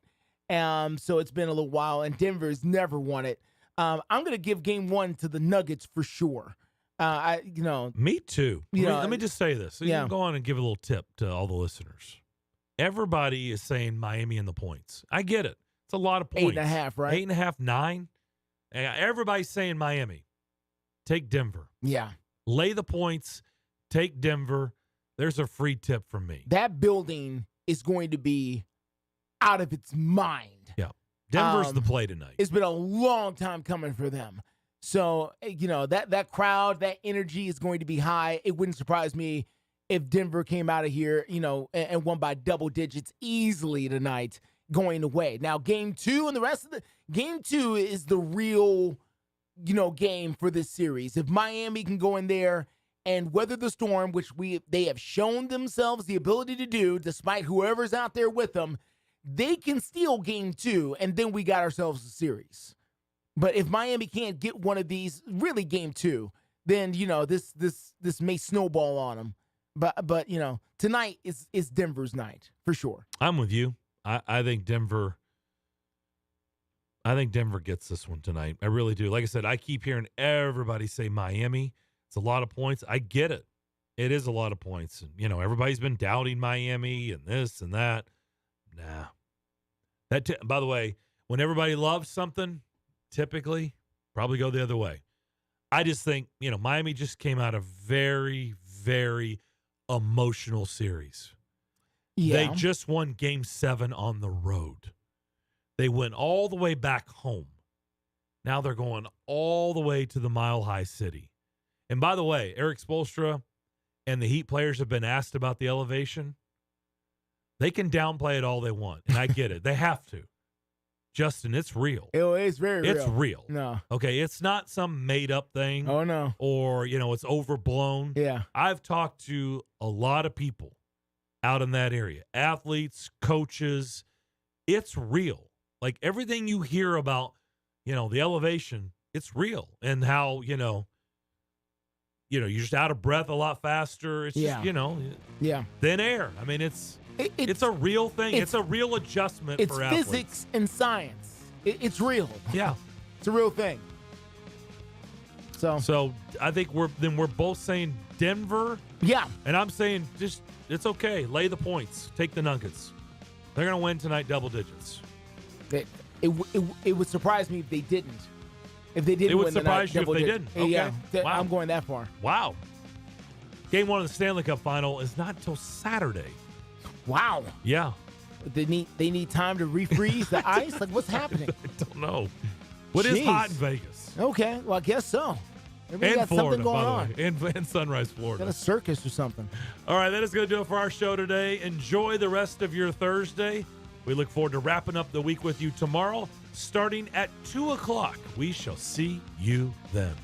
So it's been a little while, and Denver's never won it. I'm going to give Game 1 to the Nuggets for sure.
Me too. Let me just say this. So you can go on and give a little tip to all the listeners. Everybody is saying Miami in the points. I get it. It's a lot of points.
8.5, right?
8.5, 9. Everybody's saying Miami. Take Denver.
Yeah.
Lay the points. Take Denver. There's a free tip from me.
That building is going to be out of its mind.
Yeah. Denver's the play tonight.
It's been a long time coming for them. So, that crowd, that energy is going to be high. It wouldn't surprise me if Denver came out of here, and won by double digits easily tonight going away. Now, Game 2 and the rest of Game 2 is the real, game for this series. If Miami can go in there and weather the storm, which they have shown themselves the ability to do, despite whoever's out there with them, they can steal Game 2, and then we got ourselves a series. But if Miami can't get one of these, really Game 2, then this may snowball on them. But tonight is Denver's night for sure.
I'm with you. I think Denver gets this one tonight. I really do. Like I said, I keep hearing everybody say Miami. It's a lot of points. I get it. It is a lot of points. And, everybody's been doubting Miami and this and that. Nah. By the way, when everybody loves something, typically probably go the other way. I just think, Miami just came out of very, very emotional series.
Yeah.
They just won Game 7 on the road. They went all the way back home. Now they're going all the way to the Mile High City. And by the way, Eric Spoelstra and the Heat players have been asked about the elevation. They can downplay it all they want, and I get it. They have to. Justin, it's real.
It's very real.
It's real.
No.
Okay, it's not some made-up thing.
Oh, no.
Or, it's overblown.
Yeah.
I've talked to a lot of people out in that area. Athletes, coaches. It's real. Like, everything you hear about, the elevation, it's real. And how, you're just out of breath a lot faster. It's just, thin air. I mean, it's a real thing. It's a real adjustment for athletes.
It's physics and science. It's real.
Yeah.
It's a real thing.
So I think we're both saying Denver.
Yeah.
And I'm saying it's okay. Lay the points. Take the Nuggets. They're going to win tonight double digits.
It would surprise me if they didn't. If they didn't
win
would
surprise you if they didn't. Okay.
Yeah.
Wow.
I'm going that far.
Wow. Game 1 of the Stanley Cup final is not until Saturday.
Wow.
Yeah.
They need time to refreeze the ice? Like, what's happening?
I don't know. What is hot in Vegas?
Okay. Well, I guess so. Maybe
and
got
Florida,
something going
by
on.
the way. And Sunrise, Florida.
Got a circus or something.
All right, that is going to do it for our show today. Enjoy the rest of your Thursday. We look forward to wrapping up the week with you tomorrow, starting at 2 o'clock. We shall see you then.